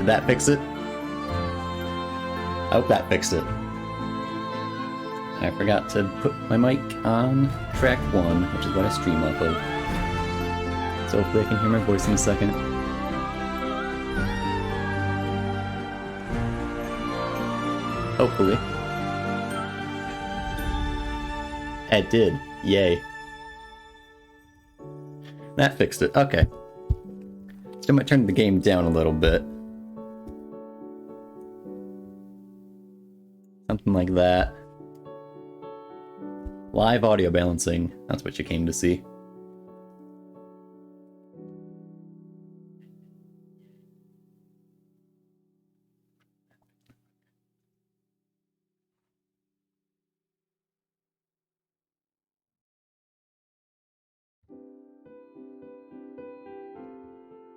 Did that fix it? I hope that fixed it. I forgot to put my mic on track 1, which is what I stream off of. So hopefully I can hear my voice in a second. Hopefully. It did. Yay. That fixed it. Okay. So I might turn the game down a little bit. Something like that. Live audio balancing. That's what you came to see.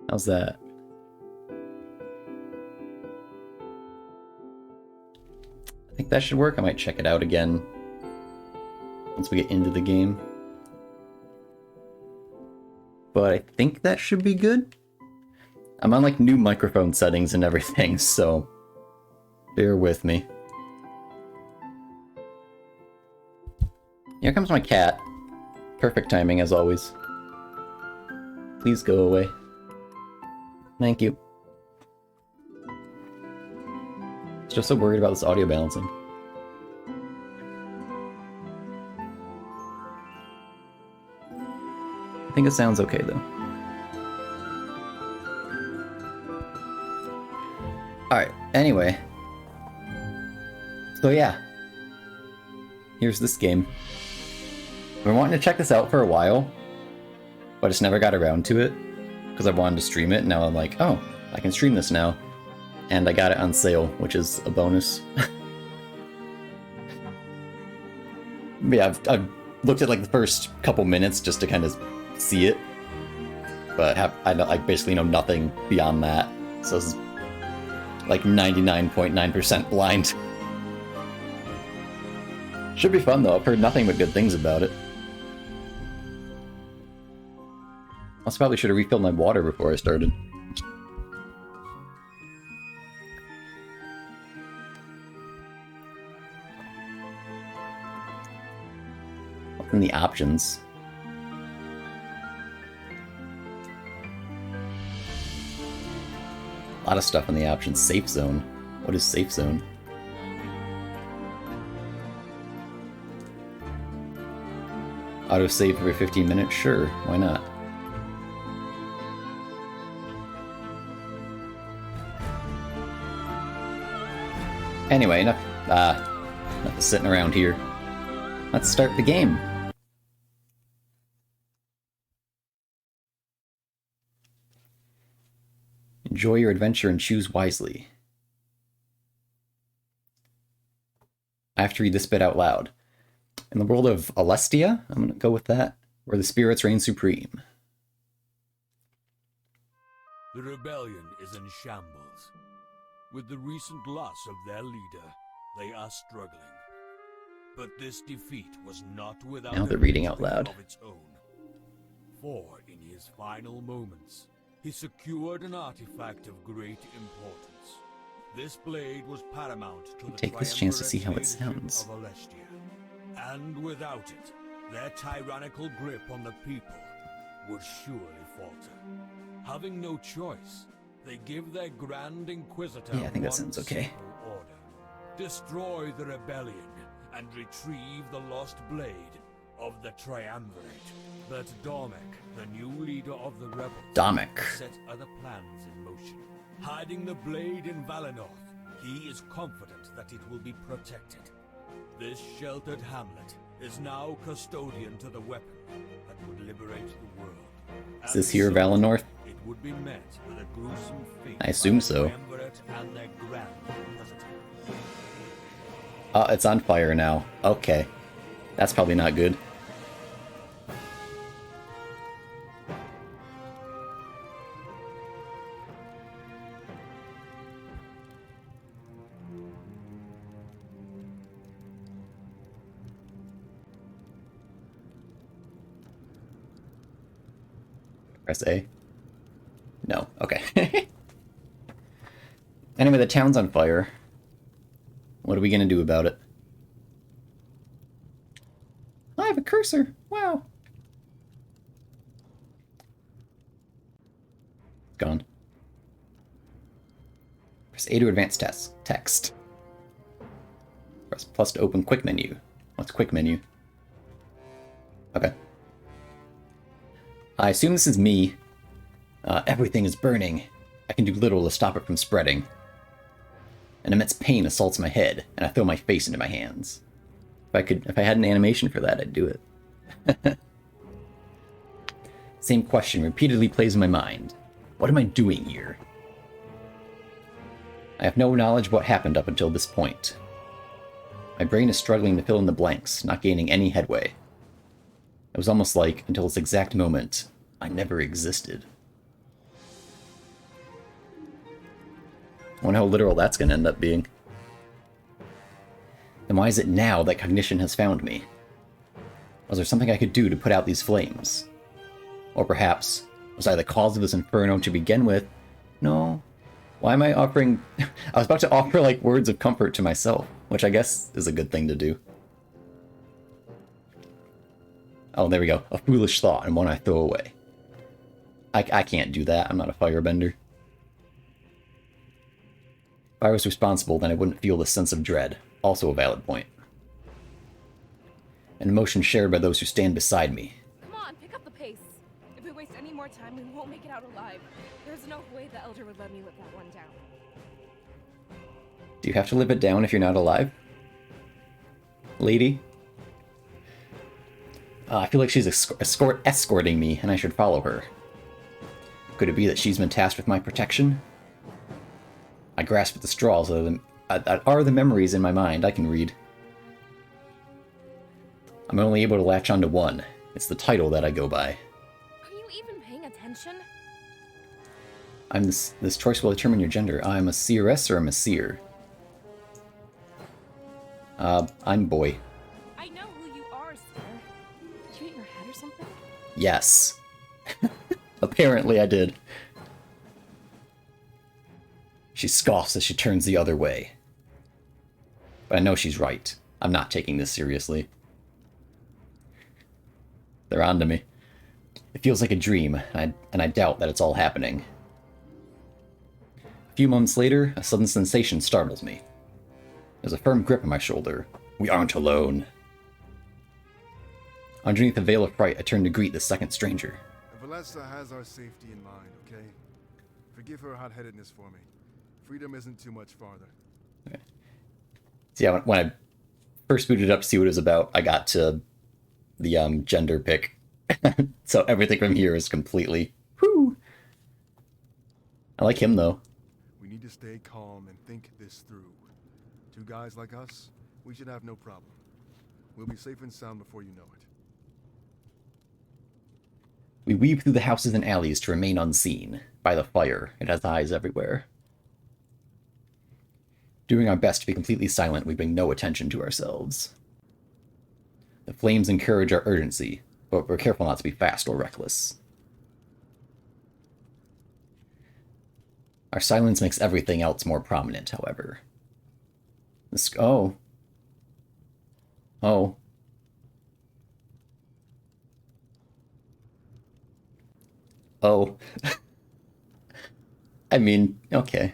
How's that? I think that should work. I might check it out again once we get into the game. But I think that should be good. I'm on like new microphone settings and everything, so bear with me. Here comes my cat. Perfect timing as always. Please go away. Thank you. Just so worried about this audio balancing. I think it sounds okay though. Alright, anyway. So yeah. Here's this game. I've been wanting to check this out for a while, but I just never got around to it. Because I wanted to stream it, and now I'm like, oh, I can stream this now. And I got it on sale, which is a bonus. But yeah, I've looked at like the first couple minutes just to kind of see it. But I basically know nothing beyond that. So this is like 99.9% blind. Should be fun though, I've heard nothing but good things about it. I probably should have refilled my water before I started. What's in the options? A lot of stuff in the options. Safe zone. What is safe zone? Autosave every 15 minutes? Sure, why not? Anyway, enough sitting around here. Let's start the game. Enjoy your adventure and choose wisely. I have to read this bit out loud. In the world of Alestia, I'm going to go with that, where the spirits reign supreme. The rebellion is in shambles. With the recent loss of their leader, they are struggling. But this defeat was not without Now they're reading out loud. Of its own. For in his final moments, he secured an artifact of great importance. This blade was paramount to the Take this chance to see how it leadership sounds. of Alestia. And without it, their tyrannical grip on the people would surely falter. Having no choice, they give their Grand Inquisitor Yeah, I think that sounds okay. order. Destroy the rebellion and retrieve the lost blade of the Triumvirate. But Domek, the new leader of the rebels, Domek. set other plans in motion. Hiding the blade in Valinor, he is confident that it will be protected. This sheltered hamlet is now custodian to the weapon that would liberate the world. Is this here Valinor? It would be met with a gruesome fate. I assume so. And their Grand Inquisitor. It's on fire now. Okay. That's probably not good. Press A? No. Okay. Anyway, the town's on fire. What are we gonna do about it? I have a cursor! Wow! Gone. Press A to advance text. Press plus to open quick menu. What's quick menu? Okay. I assume this is me. Everything is burning. I can do little to stop it from spreading. An immense pain assaults my head, and I throw my face into my hands. If I had an animation for that, I'd do it. Same question repeatedly plays in my mind. What am I doing here? I have no knowledge of what happened up until this point. My brain is struggling to fill in the blanks, not gaining any headway. It was almost like, until this exact moment, I never existed. I wonder how literal that's going to end up being. Then why is it now that cognition has found me? Was there something I could do to put out these flames? Or perhaps, was I the cause of this inferno to begin with? No. Why am I offering... I was about to offer, like, words of comfort to myself, which I guess is a good thing to do. Oh, there we go. A foolish thought and one I throw away. I can't do that. I'm not a firebender. If I was responsible, then I wouldn't feel this sense of dread. Also a valid point. An emotion shared by those who stand beside me. Come on, pick up the pace. If we waste any more time, we won't make it out alive. There's no way the Elder would let me live that one down. Do you have to live it down if you're not alive? Lady? I feel like she's escorting me, and I should follow her. Could it be that she's been tasked with my protection? I grasp at the straws that are the memories in my mind I can read. I'm only able to latch onto one. It's the title that I go by. Are you even paying attention? This choice will determine your gender. I'm a seeress or a seer? I'm boy. I know who you are, sir. Did you hit your head or something? Yes. Apparently I did. She scoffs as she turns the other way. But I know she's right. I'm not taking this seriously. They're onto me. It feels like a dream, and I doubt that it's all happening. A few moments later, a sudden sensation startles me. There's a firm grip on my shoulder. We aren't alone. Underneath the veil of fright, I turn to greet the second stranger. Valessa has our safety in mind, okay? Forgive her hot-headedness for me. Freedom isn't too much farther. Okay. So yeah, when I first booted up to see what it was about, I got to the gender pick. So everything from here is completely... Whoo! I like him, though. We need to stay calm and think this through. Two guys like us, we should have no problem. We'll be safe and sound before you know it. We weave through the houses and alleys to remain unseen. By the fire, it has eyes everywhere. Doing our best to be completely silent, we bring no attention to ourselves. The flames encourage our urgency, but we're careful not to be fast or reckless. Our silence makes everything else more prominent, however. Oh. Oh. Oh. I mean, okay.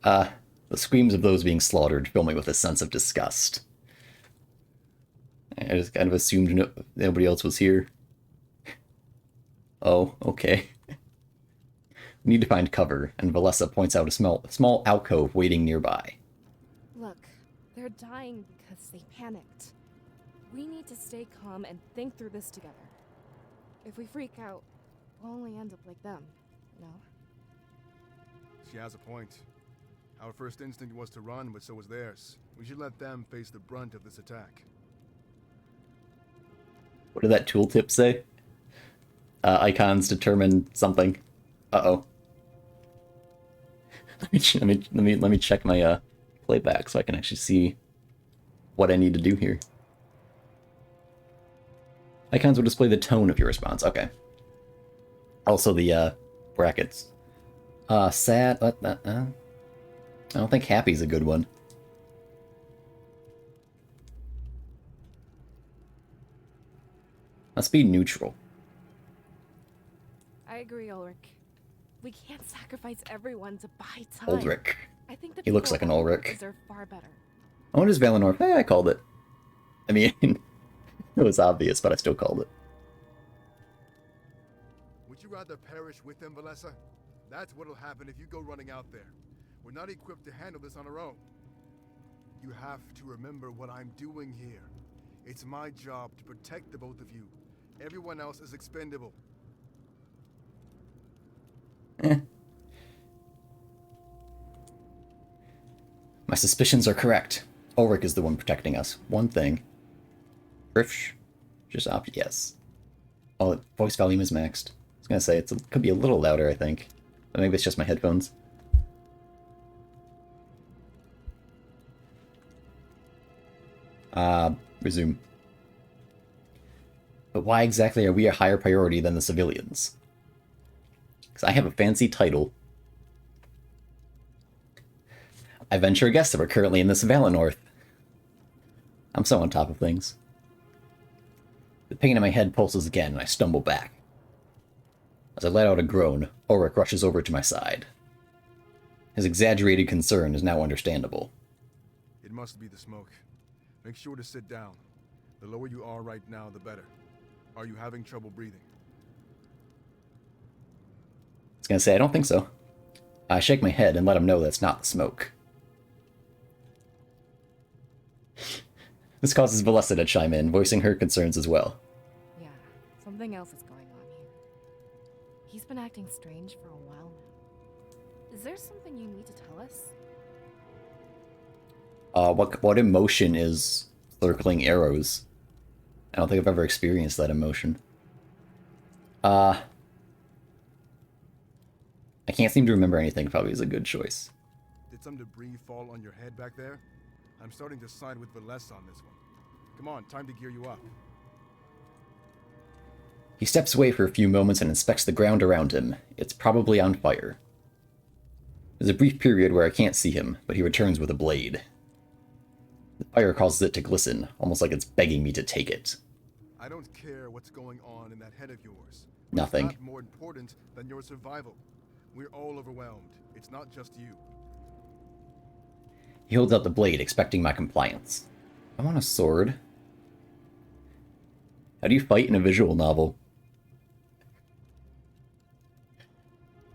The screams of those being slaughtered fill me with a sense of disgust. I just kind of assumed nobody else was here. Oh, okay. We need to find cover, and Valessa points out a small alcove waiting nearby. Look, they're dying because they panicked. We need to stay calm and think through this together. If we freak out, we'll only end up like them, you know? She has a point. Our first instinct was to run, but so was theirs. We should let them face the brunt of this attack. What did that tooltip say? Icons determine something. Uh-oh. Let me check my playback so I can actually see what I need to do here. Icons will display the tone of your response. Okay. Also the brackets. Sad. I don't think happy's a good one. Let's be neutral. I agree, Ulrich. We can't sacrifice everyone to buy time. Ulrich. I think the He looks people like an of Valinor Ulrich. deserve far better. Oh, what is Valinor? I called it. I mean, it was obvious, but I still called it. Would you rather perish with them, Valessa? That's what'll happen if you go running out there. We're not equipped to handle this on our own. You have to remember what I'm doing here. It's my job to protect the both of you. Everyone else is expendable. My suspicions are correct. Ulrich is the one protecting us. One thing. Frisch. Just opt yes. Oh, the voice volume is maxed. I was gonna say, it could be a little louder, I think. But maybe it's just my headphones. Resume. But why exactly are we a higher priority than the civilians? Because I have a fancy title. I venture a guess that we're currently in the Valinor. I'm so on top of things. The pain in my head pulses again, and I stumble back. As I let out a groan, Ulrich rushes over to my side. His exaggerated concern is now understandable. It must be the smoke. Make sure to sit down. The lower you are right now, the better. Are you having trouble breathing? I was gonna say, I don't think so. I shake my head and let him know that's not the smoke. This causes Valessa to chime in, voicing her concerns as well. Yeah, something else is going on here. He's been acting strange for a while now. Is there something you need to tell us? What emotion is circling arrows? I don't think I've ever experienced that emotion. I can't seem to remember anything, probably is a good choice. Did some debris fall on your head back there? I'm starting to side with Valessa on this one. Come on, time to gear you up. He steps away for a few moments and inspects the ground around him. It's probably on fire. There's a brief period where I can't see him, but he returns with a blade. The fire causes it to glisten, almost like it's begging me to take it. I don't care what's going on in that head of yours. Nothing. It's not more important than your survival. We're all overwhelmed. It's not just you. He holds out the blade, expecting my compliance. I want a sword. How do you fight in a visual novel?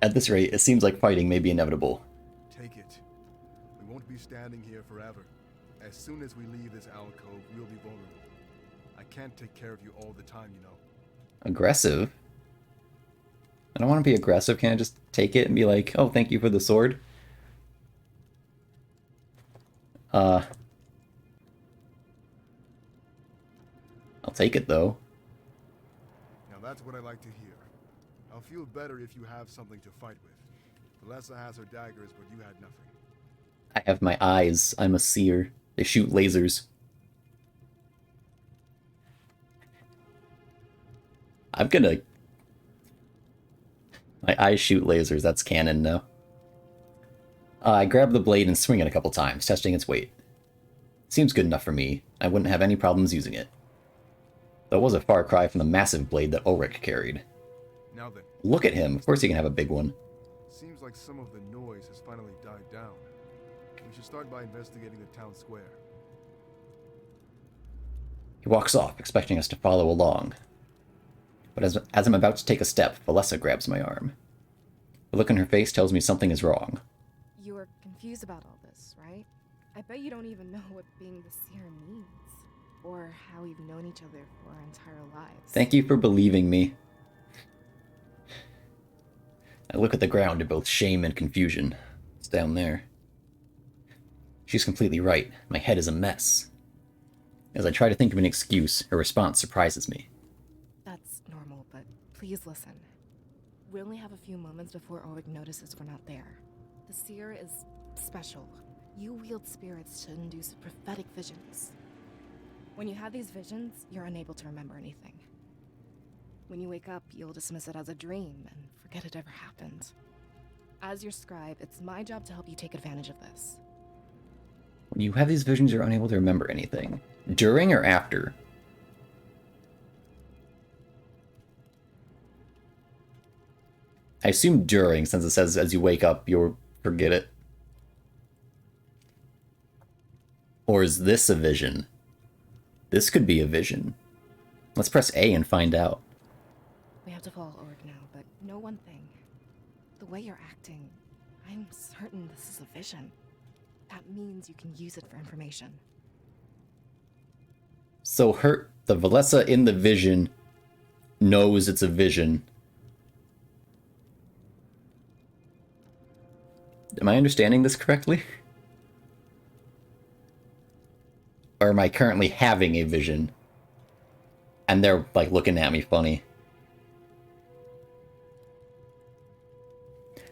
At this rate, it seems like fighting may be inevitable. Take it. We won't be standing here forever. As soon as we leave this alcove, we'll be vulnerable. I can't take care of you all the time, you know. Aggressive? I don't want to be aggressive. Can I just take it and be like, oh, thank you for the sword? I'll take it, though. Now that's what I like to hear. I'll feel better if you have something to fight with. Valessa has her daggers, but you had nothing. I have my eyes. I'm a seer. They shoot lasers. I'm gonna... My eyes shoot lasers. That's canon now. I grab the blade and swing it a couple times, testing its weight. Seems good enough for me. I wouldn't have any problems using it. That was a far cry from the massive blade that Ulrich carried. Now then. Look at him. Of course he can have a big one. Seems like some of the noise has finally died down. We should start by investigating the town square. He walks off, expecting us to follow along. But as I'm about to take a step, Valessa grabs my arm. The look on her face tells me something is wrong. You are confused about all this, right? I bet you don't even know what being the seer means. Or how we've known each other for our entire lives. Thank you for believing me. I look at the ground in both shame and confusion. It's down there. She's completely right. My head is a mess. As I try to think of an excuse, her response surprises me. That's normal, but please listen. We only have a few moments before Ulrich notices we're not there. The seer is special. You wield spirits to induce prophetic visions. When you have these visions, you're unable to remember anything. When you wake up, you'll dismiss it as a dream and forget it ever happened. As your scribe, it's my job to help you take advantage of this. When you have these visions, you're unable to remember anything. During or after? I assume during, since it says as you wake up, you'll forget it. Or is this a vision? This could be a vision. Let's press A and find out. We have to follow Org now, but know one thing. The way you're acting, I'm certain this is a vision. That means you can use it for information. So the Valessa in the vision knows it's a vision. Am I understanding this correctly? Or am I currently having a vision? And they're like looking at me funny.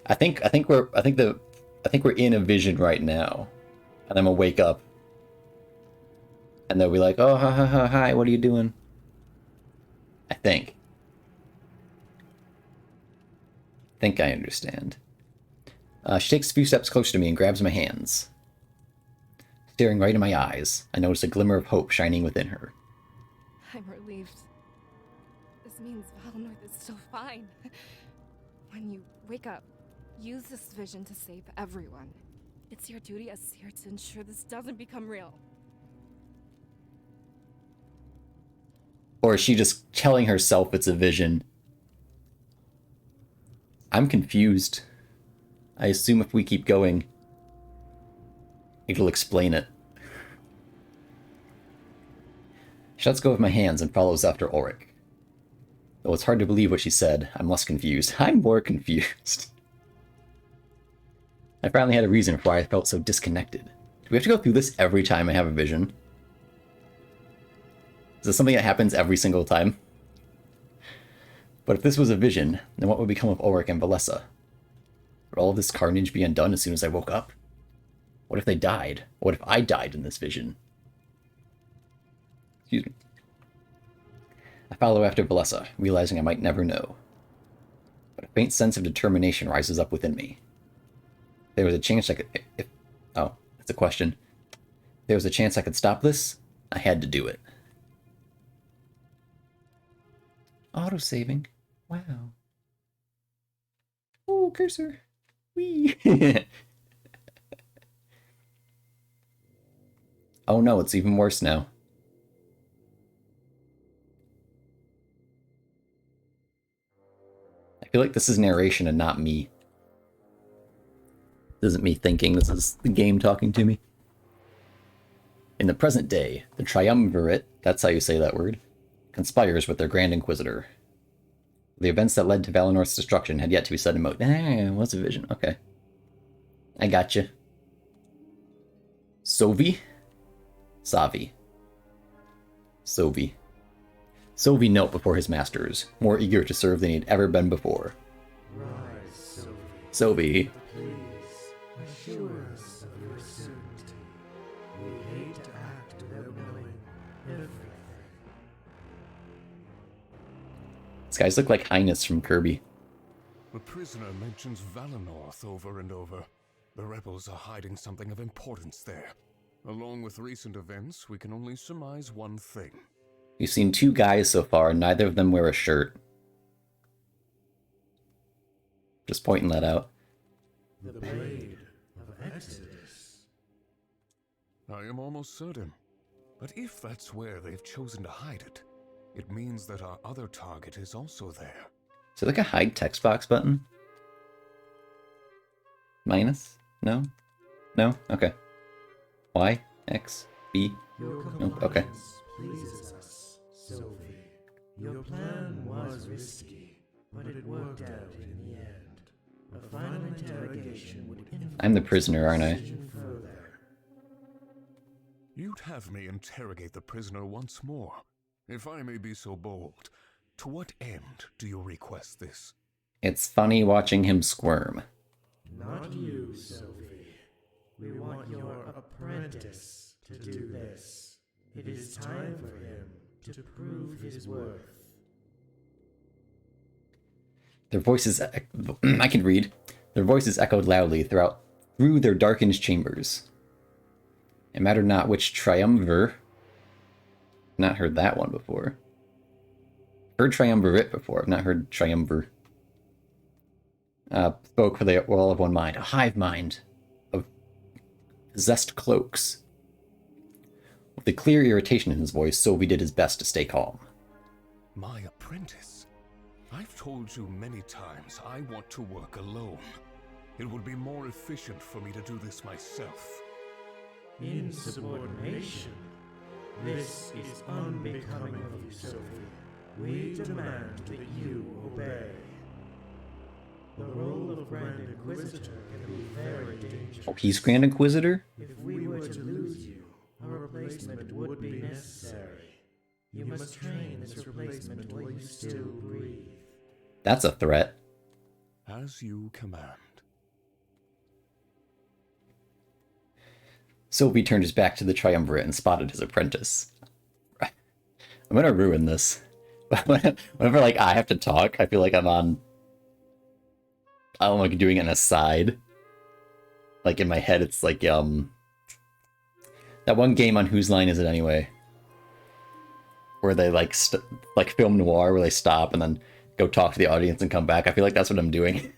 I think we're in a vision right now. And I'm gonna wake up. And they'll be like, oh, hi, what are you doing? I think I understand. She takes a few steps closer to me and grabs my hands. Staring right in my eyes, I notice a glimmer of hope shining within her. I'm relieved. This means Valinor is still fine. When you wake up, use this vision to save everyone. It's your duty as seer to ensure this doesn't become real. Or is she just telling herself it's a vision? I'm confused. I assume if we keep going, it'll explain it. She lets go of my hands and follows after Ulrich. Though it's hard to believe what she said, I'm less confused. I'm more confused. I finally had a reason for why I felt so disconnected. Do we have to go through this every time I have a vision? Is this something that happens every single time? But if this was a vision, then what would become of Ulrich and Valessa? Would all of this carnage be undone as soon as I woke up? What if they died? What if I died in this vision? Excuse me. I follow after Valessa, realizing I might never know. But a faint sense of determination rises up within me. There was a chance I could... Oh, that's a question. If there was a chance I could stop this, I had to do it. Auto-saving. Wow. Oh, cursor. Whee! Oh no, it's even worse now. I feel like this is narration and not me. This isn't me thinking, this is the game talking to me. In the present day, the Triumvirate, that's how you say that word, conspires with their Grand Inquisitor. The events that led to Valinor's destruction had yet to be set in motion. What's a vision? Okay. I gotcha. Sovi? Savi. Sovi. Sovi knelt before his masters, more eager to serve than he had ever been before. Rise, Sovi. Sovi. Please, assure us of your certainty. We hate to act without knowing everything. These guys look like Highness from Kirby. The prisoner mentions Valinor over and over. The rebels are hiding something of importance there. Along with recent events, we can only surmise one thing. We've seen two guys so far, and neither of them wear a shirt. Just pointing that out. The blade of Exodus. I am almost certain. But if that's where they've chosen to hide it, it means that our other target is also there. Is it like a hide text box button? Minus? No? No? Okay. Y? X? B? Your No? Okay. compliance pleases us, Sophie. Your plan was risky, but it worked out in the end. A final interrogation would influence I'm the prisoner, aren't I? decision further. You'd have me interrogate the prisoner once more. If I may be so bold, to what end do you request this? It's funny watching him squirm. Not you, Sophie. We want your apprentice to do this. It is time for him to prove his worth. Their voices... I can read. Their voices echoed loudly through their darkened chambers. It mattered not which triumvir. Not heard that one before. Heard triumvirate before. I've not heard triumvir. Spoke for they were all of one mind. A hive mind of possessed cloaks. With a clear irritation in his voice, Sylvie did his best to stay calm. My apprentice? I've told you many times I want to work alone. It would be more efficient for me to do this myself. Insubordination? This is unbecoming of you, Sophie. We demand that you obey. The role of Grand Inquisitor can be very dangerous. Oh, he's Grand Inquisitor? If we were to lose you, a replacement would be necessary. You must train this replacement while you still breathe. That's a threat. As you command. Sylvie turned his back to the triumvirate and spotted his apprentice. I'm gonna ruin this. Whenever, like, I have to talk, I feel like I'm like doing an aside. Like, in my head, it's like, that one game on Whose Line Is It Anyway? Where they, like, film noir, where they stop and then go talk to the audience and come back. I feel like that's what I'm doing.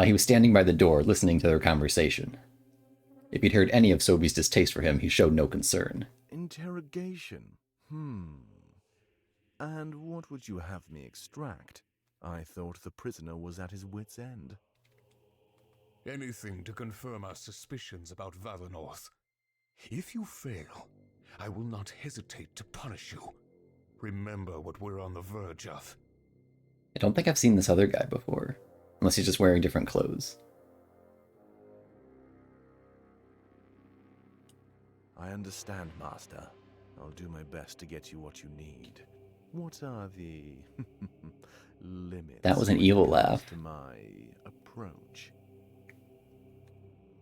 He was standing by the door, listening to their conversation. If he'd heard any of Sophie's distaste for him, he showed no concern. Interrogation? And what would you have me extract? I thought the prisoner was at his wit's end. Anything to confirm our suspicions about Valinor. If you fail, I will not hesitate to punish you. Remember what we're on the verge of. I don't think I've seen this other guy before. Unless he's just wearing different clothes. I understand, Master. I'll do my best to get you what you need. What are the limits? That was an evil laugh. To my approach.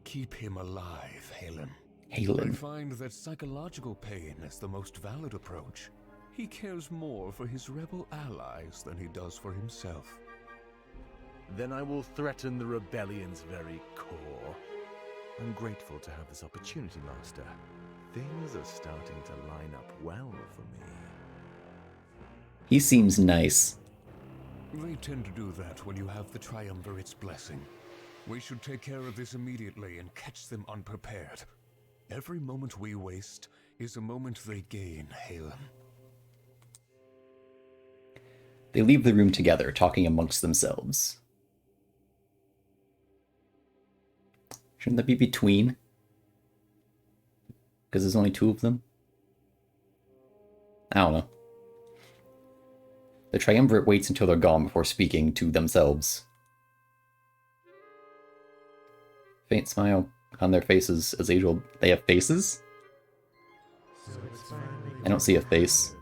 Keep him alive, Halen. I Halen. find that psychological pain is the most valid approach. He cares more for his rebel allies than he does for himself. Then I will threaten the rebellion's very core. I'm grateful to have this opportunity, Master. Things are starting to line up well for me. He seems nice. They tend to do that when you have the Triumvirate's blessing. We should take care of this immediately and catch them unprepared. Every moment we waste is a moment they gain, Halen. They leave the room together, talking amongst themselves. Shouldn't that be between? Because there's only two of them? I don't know. The triumvirate waits until they're gone before speaking to themselves. Faint smile on their faces as usual. They have faces? So it's finally I don't see a face.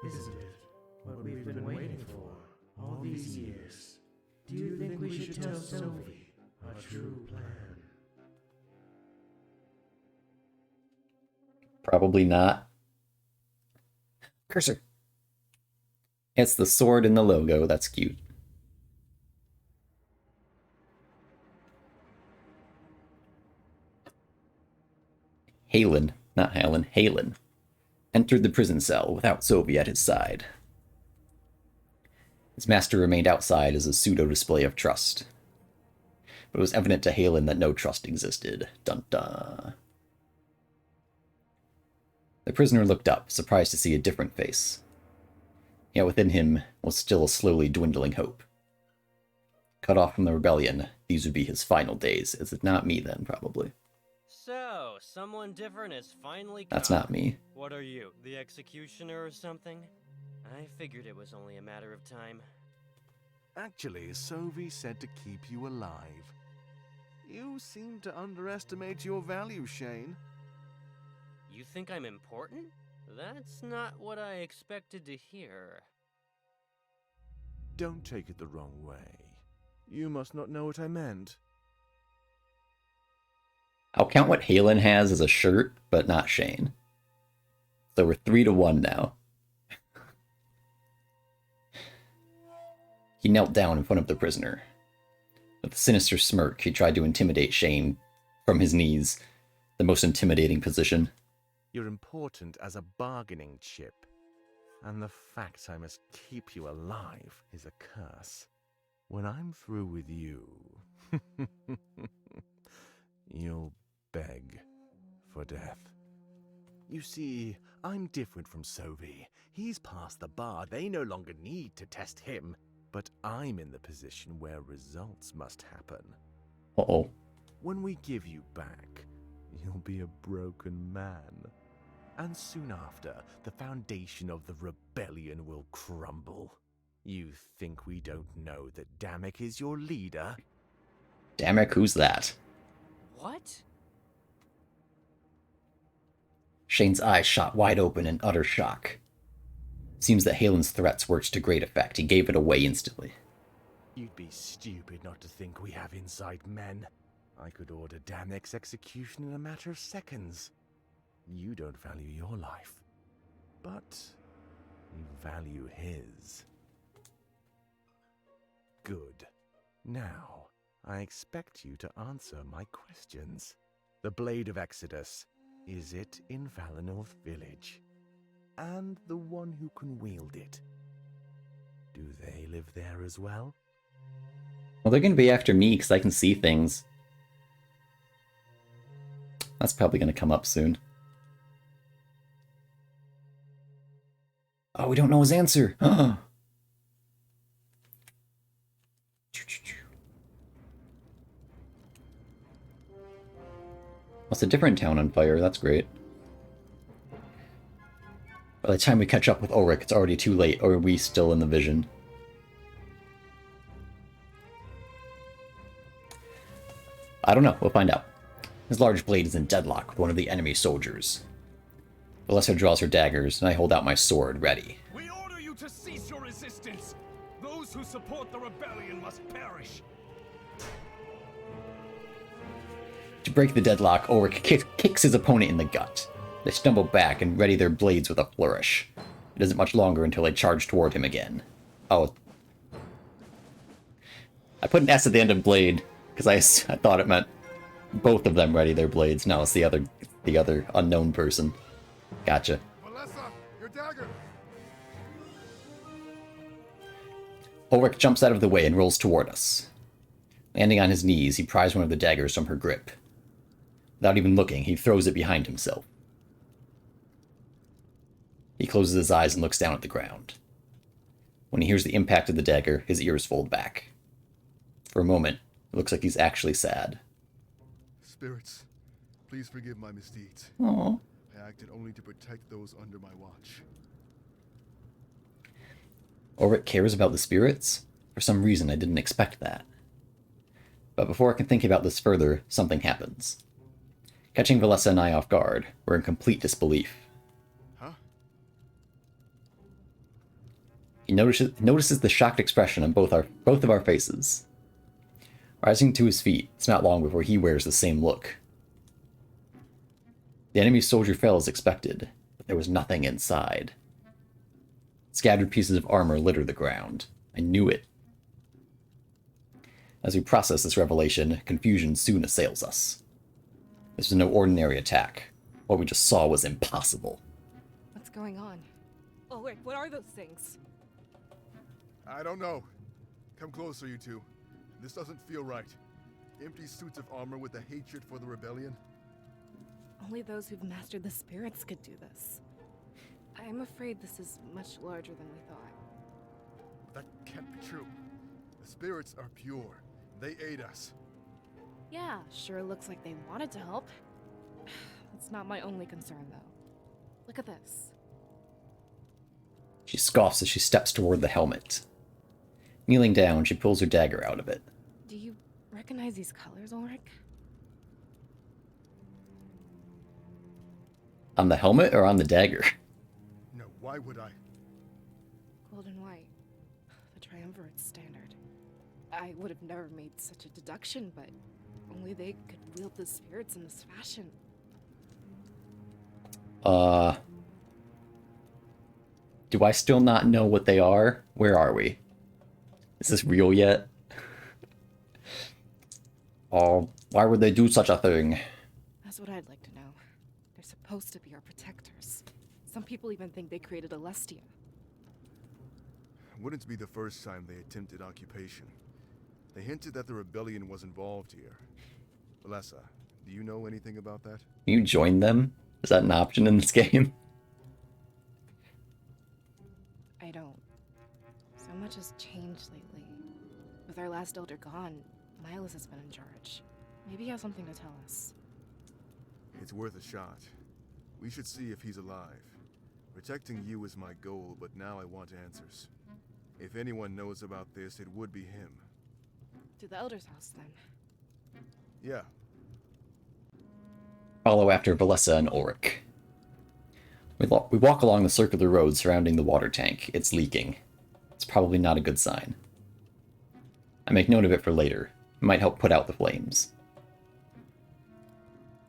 isn't it? What we've been waiting for all these years. Do you think we should tell Sophie our true plan? Probably not. Cursor. It's the sword in the logo. That's cute. Halen, not Halen, Halen, entered the prison cell without Sophie at his side. His master remained outside as a pseudo-display of trust. But it was evident to Halen that no trust existed. Dun-dun. The prisoner looked up, surprised to see a different face. Yet within him was still a slowly dwindling hope. Cut off from the rebellion, these would be his final days. Is it not me then, probably? So, someone different has finally come. That's not me. What are you, the executioner or something? I figured it was only a matter of time. Actually, Sophie said to keep you alive. You seem to underestimate your value, Shane. You think I'm important? That's not what I expected to hear. Don't take it the wrong way. You must not know what I meant. I'll count what Halen has as a shirt, but not Shane. So we're 3-1 now. He knelt down in front of the prisoner. With a sinister smirk, he tried to intimidate Shane from his knees, the most intimidating position. You're important as a bargaining chip, and the fact I must keep you alive is a curse. When I'm through with you, you'll beg for death. You see, I'm different from Sovi. He's past the bar. They no longer need to test him. But I'm in the position where results must happen. Uh-oh. When we give you back, you'll be a broken man. And soon after, the foundation of the rebellion will crumble. You think we don't know that Damek is your leader? Damek, who's that? What? Shane's eyes shot wide open in utter shock. Seems that Halen's threats worked to great effect. He gave it away instantly. You'd be stupid not to think we have inside men. I could order Damek's execution in a matter of seconds. You don't value your life, but you value his. Good. Now, I expect you to answer my questions. The Blade of Exodus, is it in Valenorth Village? And the one who can wield it, do they live there as well? Well, they're going to be after me because I can see things. That's probably going to come up soon. Oh, we don't know his answer. What's a different town on fire? That's great. By the time we catch up with Ulrich, it's already too late, or are we still in the vision? I don't know. We'll find out. His large blade is in deadlock with one of the enemy soldiers. Valessa draws her daggers, and I hold out my sword, ready. We order you to cease your resistance. Those who support the rebellion must perish. To break the deadlock, Ulrich kicks his opponent in the gut. They stumble back and ready their blades with a flourish. It isn't much longer until they charge toward him again. Oh. I put an S at the end of blade, because I thought it meant both of them ready their blades. No, it's the other unknown person. Gotcha. Valessa, your dagger! Ulrich jumps out of the way and rolls toward us. Landing on his knees, he pries one of the daggers from her grip. Without even looking, he throws it behind himself. He closes his eyes and looks down at the ground. When he hears the impact of the dagger, his ears fold back. For a moment, it looks like he's actually sad. Spirits, please forgive my misdeeds. Aww. I acted only to protect those under my watch. Ulrich cares about the spirits? For some reason, I didn't expect that. But before I can think about this further, something happens. Catching Valessa and I off guard, we're in complete disbelief. Huh? He notices the shocked expression on both of our faces. Rising to his feet, it's not long before he wears the same look. The enemy soldier fell as expected, but there was nothing inside. Scattered pieces of armor litter the ground. I knew it. As we process this revelation, confusion soon assails us. This was no ordinary attack. What we just saw was impossible. What's going on? Ulrich, what are those things? I don't know. Come closer, you two. This doesn't feel right. Empty suits of armor with a hatred for the rebellion. Only those who've mastered the spirits could do this. I'm afraid this is much larger than we thought. That can't be true. The spirits are pure. They aid us. Yeah, sure looks like they wanted to help. That's not my only concern, though. Look at this. She scoffs as she steps toward the helmet. Kneeling down, she pulls her dagger out of it. Do you recognize these colors, Ulrich? On the helmet or on the dagger? No, why would I? Gold and white. The triumvirate standard. I would have never made such a deduction, but only they could wield the spirits in this fashion. Do I still not know what they are? Where are we? Is this real yet? Oh, why would they do such a thing? That's what I'd like to know. They're supposed to be our protectors. Some people even think they created Alestia. Wouldn't be the first time they attempted occupation. They hinted that the rebellion was involved here. Valessa, do you know anything about that? Can you join them? Is that an option in this game? I don't. So much has changed lately. With our last elder gone, Miles has been in charge. Maybe he has something to tell us. It's worth a shot. We should see if he's alive. Protecting you is my goal, but now I want answers. If anyone knows about this, it would be him. To the elder's house, then. Yeah. Follow after Valessa and Ulrich. We walk along the circular road surrounding the water tank. It's leaking. It's probably not a good sign. I make note of it for later. It might help put out the flames.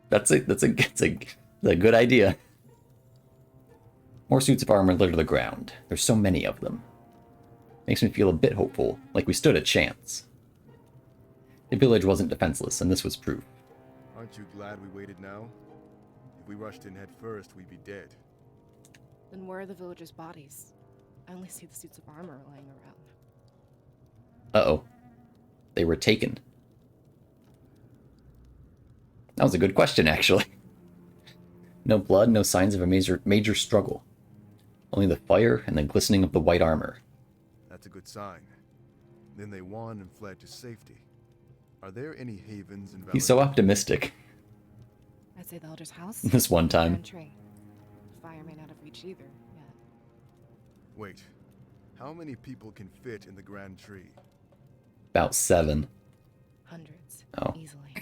That's a good idea. More suits of armor litter the ground. There's so many of them. Makes me feel a bit hopeful, like we stood a chance. The village wasn't defenseless, and this was proof. Aren't you glad we waited now? If we rushed in head first, we'd be dead. Then where are the villagers' bodies? I only see the suits of armor lying around. Uh-oh. They were taken. That was a good question, actually. No blood, no signs of a major struggle. Only the fire and the glistening of the white armor. That's a good sign. Then they won and fled to safety. Are there any havens in He's so Valor? optimistic. I'd say the elder's house. This one time. And tree. Fire may not have reached either yet. Wait. How many people can fit in the Grand Tree? About 7. Hundreds. Oh. Easily.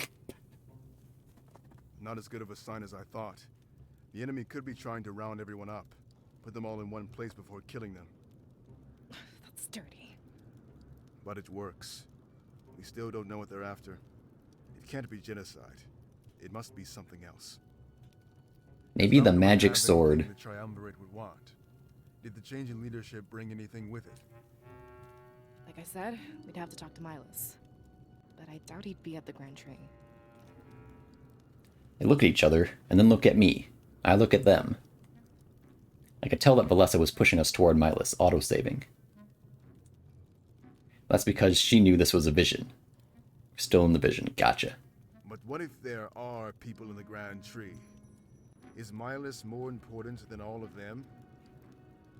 Not as good of a sign as I thought. The enemy could be trying to round everyone up. Put them all in one place before killing them. That's dirty. But it works. We still don't know what they're after. It can't be genocide. It must be something else. Maybe the None of them magic have sword. anything the Triumvirate would want. Did the change in leadership bring anything with it? Like I said, we'd have to talk to Miles. But I doubt he'd be at the Grand Tree. They look at each other, and then look at me. I look at them. I could tell that Valessa was pushing us toward Milas, autosaving. That's because she knew this was a vision. We're still in the vision, gotcha. But what if there are people in the Grand Tree? Is Milas more important than all of them?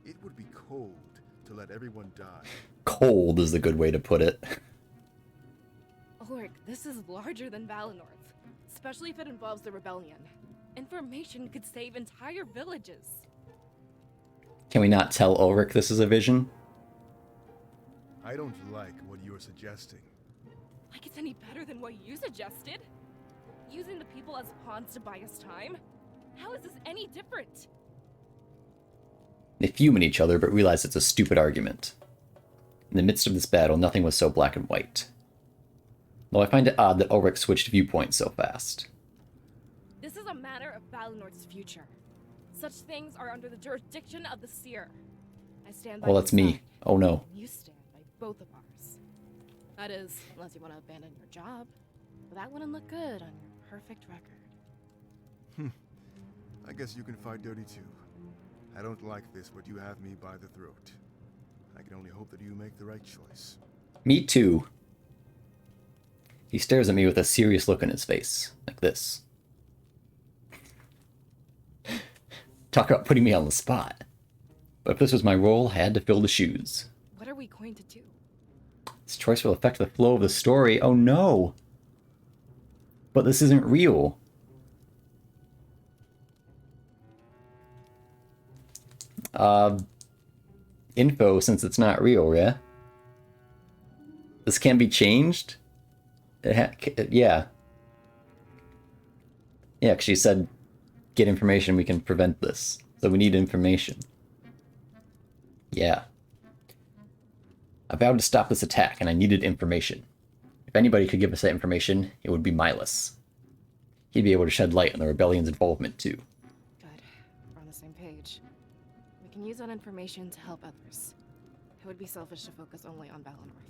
It would be cold to let everyone die. Cold is a good way to put it. Ulrich, this is larger than Valenorth. Especially if it involves the rebellion. Information could save entire villages. Can we not tell Ulrich this is a vision? I don't like what you're suggesting. Like it's any better than what you suggested? Using the people as pawns to buy us time? How is this any different? They fume at each other, but realize it's a stupid argument. In the midst of this battle, nothing was so black and white. Though I find it odd that Ulrich switched viewpoints so fast. This is a matter of Valenorth's future. Such things are under the jurisdiction of the Seer. I stand by Oh, your that's me. side, Oh no. and you stand by both of ours. That is, unless you want to abandon your job. But that wouldn't look good on your perfect record. I guess you can fight dirty too. I don't like this, but you have me by the throat. I can only hope that you make the right choice. Me too. He stares at me with a serious look on his face, like this. Talk about putting me on the spot. But if this was my role, I had to fill the shoes. What are we going to do? This choice will affect the flow of the story. Oh no! But this isn't real. Info, since it's not real, yeah? This can be changed? Yeah. Yeah, because she said, get information, we can prevent this. So we need information. Yeah. I vowed to stop this attack, and I needed information. If anybody could give us that information, it would be Milas. He'd be able to shed light on the rebellion's involvement, too. Good. We're on the same page. We can use that information to help others. It would be selfish to focus only on Valinor.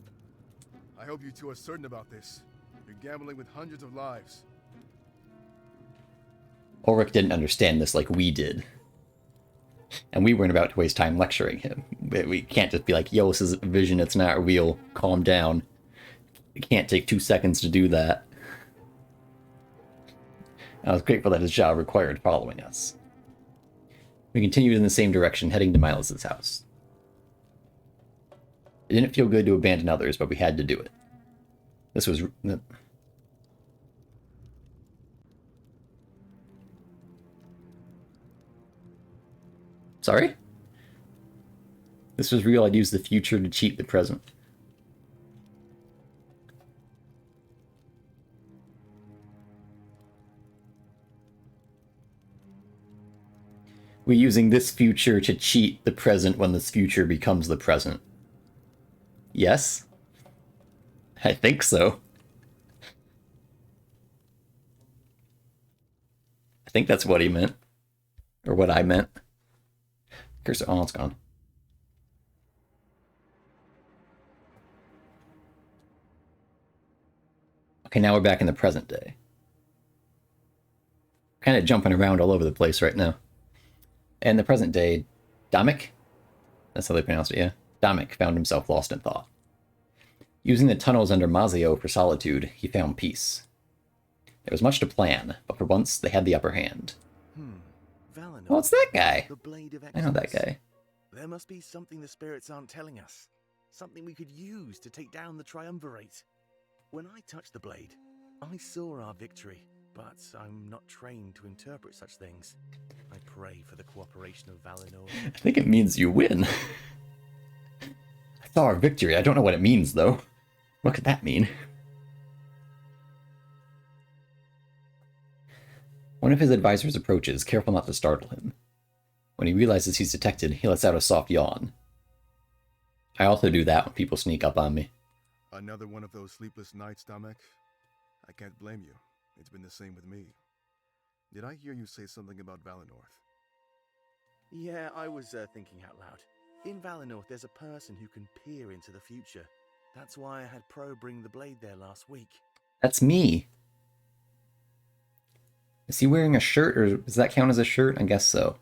I hope you two are certain about this. You're gambling with hundreds of lives. Ulrich didn't understand this like we did. And we weren't about to waste time lecturing him. We can't just be like, yo, this is a vision, it's not real, calm down. It can't take 2 seconds to do that. I was grateful that his job required following us. We continued in the same direction, heading to Miles's house. It didn't feel good to abandon others, but we had to do it. This was... Sorry? This was real, I'd use the future to cheat the present. We're using this future to cheat the present when this future becomes the present. Yes? I think so. I think that's what he meant. Or what I meant. Cursor, oh, it's gone. Okay, now we're back in the present day. Kind of jumping around all over the place right now. In the present day, Damek? That's how they pronounce it, yeah. Damek found himself lost in thought. Using the tunnels under Mazio for solitude, he found peace. There was much to plan, but for once, they had the upper hand. Valinor, Oh, it's that guy! the Blade of I know that Exodus. guy. There must be something the spirits aren't telling us. Something we could use to take down the Triumvirate. When I touched the blade, I saw our victory, but I'm not trained to interpret such things. I pray for the cooperation of Valinor. I think it means you win. I saw our victory. I don't know what it means, though. What could that mean? One of his advisors approaches, careful not to startle him. When he realizes he's detected, he lets out a soft yawn. I also do that when people sneak up on me. Another one of those sleepless nights, Damek? I can't blame you. It's been the same with me. Did I hear you say something about Valinor? Yeah, I was thinking out loud. In Valinor, there's a person who can peer into the future. That's why I had Pro bring the blade there last week. That's me. Is he wearing a shirt, or does that count as a shirt? I guess so.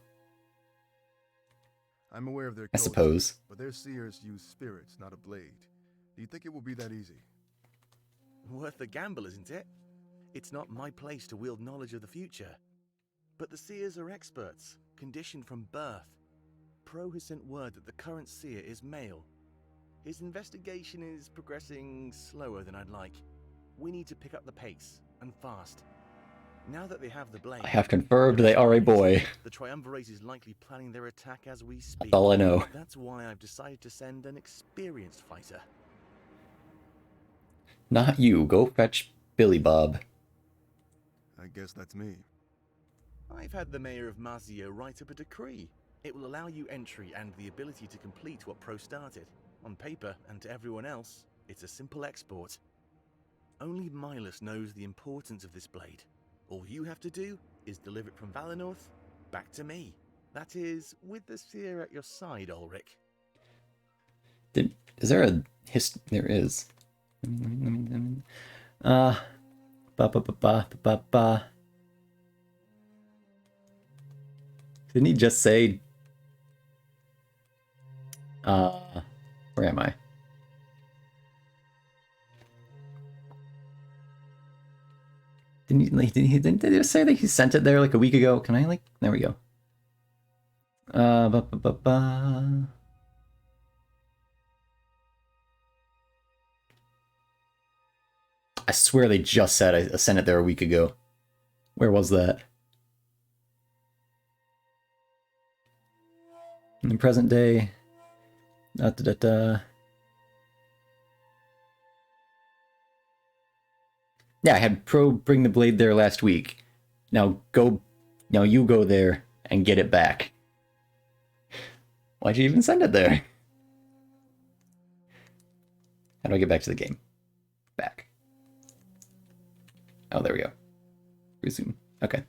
I'm aware of their I code, suppose. but their seers use spirits, not a blade. Do you think it will be that easy? Worth the gamble, isn't it? It's not my place to wield knowledge of the future. But the seers are experts, conditioned from birth. Pro has sent word that the current seer is male. His investigation is progressing slower than I'd like. We need to pick up the pace, and fast. Now that they have the blade, I have confirmed they are a boy. the Triumvirate is likely planning their attack as we speak. That's all I know. That's why I've decided to send an experienced fighter. Not you. Go fetch Billy Bob. I guess that's me. I've had the mayor of Mazio write up a decree. It will allow you entry and the ability to complete what Pro started. On paper, and to everyone else, it's a simple export. Only Milas knows the importance of this blade. All you have to do is deliver it from Valinor back to me. That is, with the seer at your side, Ulrich. Is there a There is. Ba ba ba ba ba ba. Didn't he just say? Where am I? Didn't they just say that he sent it there like a week ago? Can I there we go. Ba ba ba ba. I swear they just said I sent it there a week ago. Where was that? In the present day. Da, da, da, da. Yeah, I had Pro bring the blade there last week. Now you go there and get it back. Why'd you even send it there? How do I get back to the game? Back. Oh, there we go. Resume. Okay.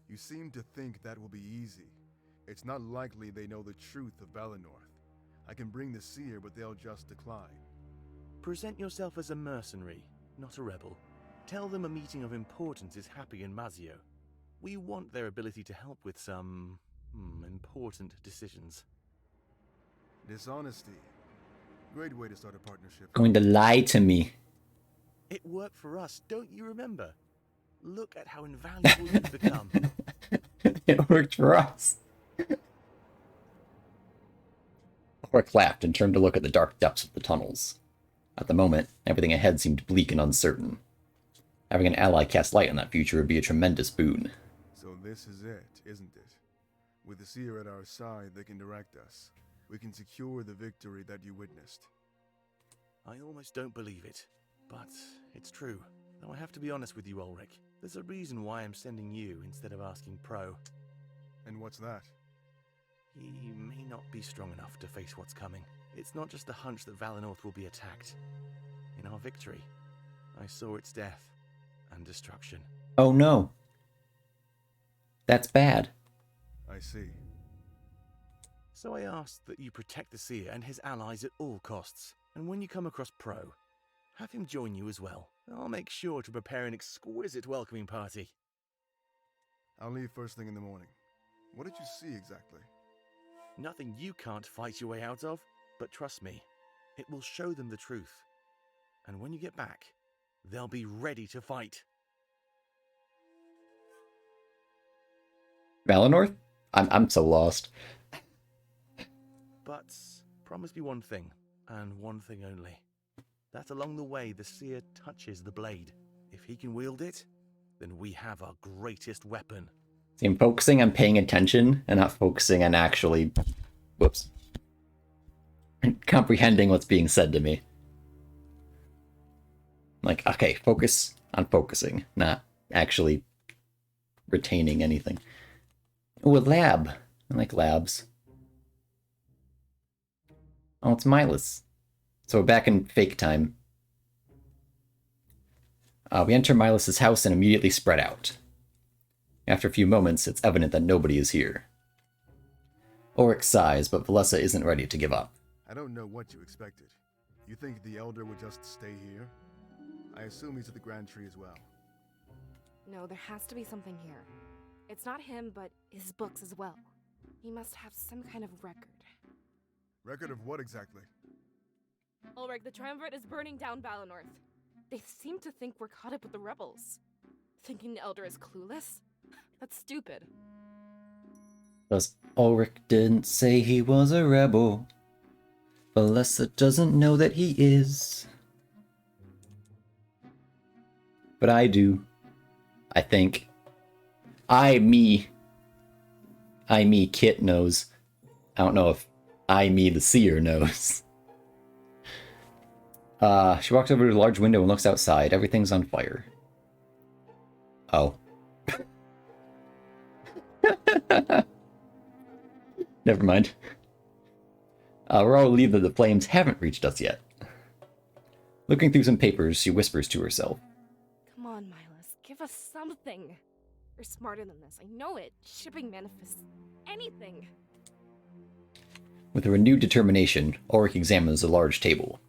You seem to think that will be easy. It's not likely they know the truth of Valinor. I can bring the seer, but they'll just decline. Present yourself as a mercenary, not a rebel. Tell them a meeting of importance is happening in Mazio. We want their ability to help with some important decisions. Dishonesty. Great way to start a partnership. Going to lie to me. It worked for us, don't you remember? Look at how invaluable you've become. It worked for us. Ulrich laughed and turned to look at the dark depths of the tunnels. At the moment, everything ahead seemed bleak and uncertain. Having an ally cast light on that future would be a tremendous boon. So this is it, isn't it? With the seer at our side, they can direct us. We can secure the victory that you witnessed. I almost don't believe it, but it's true. Though I have to be honest with you, Ulrich. There's a reason why I'm sending you instead of asking Pro. And what's that? He may not be strong enough to face what's coming. It's not just a hunch that Valinor will be attacked. In our victory, I saw its death and destruction. Oh no. That's bad. I see. So I asked that you protect the Seer and his allies at all costs. And when you come across Pro, have him join you as well. I'll make sure to prepare an exquisite welcoming party. I'll leave first thing in the morning. What did you see exactly? Nothing you can't fight your way out of, but trust me, it will show them the truth. And when you get back, they'll be ready to fight. Valinor? I'm so lost. But promise me one thing, and one thing only. That along the way the Seer touches the blade. If he can wield it, then we have our greatest weapon. See, I'm focusing on paying attention and not focusing on actually... Whoops. Comprehending what's being said to me. Like, okay, focus on focusing, not actually retaining anything. Oh, a lab. I like labs. Oh, it's Milas. So we're back in fake time. We enter Milas' house and immediately spread out. After a few moments, it's evident that nobody is here. Ulrich sighs, but Valessa isn't ready to give up. I don't know what you expected. You think the Elder would just stay here? I assume he's at the Grand Tree as well. No, there has to be something here. It's not him, but his books as well. He must have some kind of record. Record of what exactly? Ulrich, the Triumvirate is burning down Valinor. They seem to think we're caught up with the rebels. Thinking the Elder is clueless? That's stupid. Plus, Ulrich didn't say he was a rebel. Valessa doesn't know that he is. But I do. I think. Me, Kit knows. I don't know if the seer knows. She walks over to the large window and looks outside. Everything's on fire. Oh. Never mind. We're all relieved that the flames haven't reached us yet. Looking through some papers, she whispers to herself. Come on, Milas, give us something. You're smarter than this, I know it. Shipping manifests anything. With a renewed determination, Ulrich examines a large table.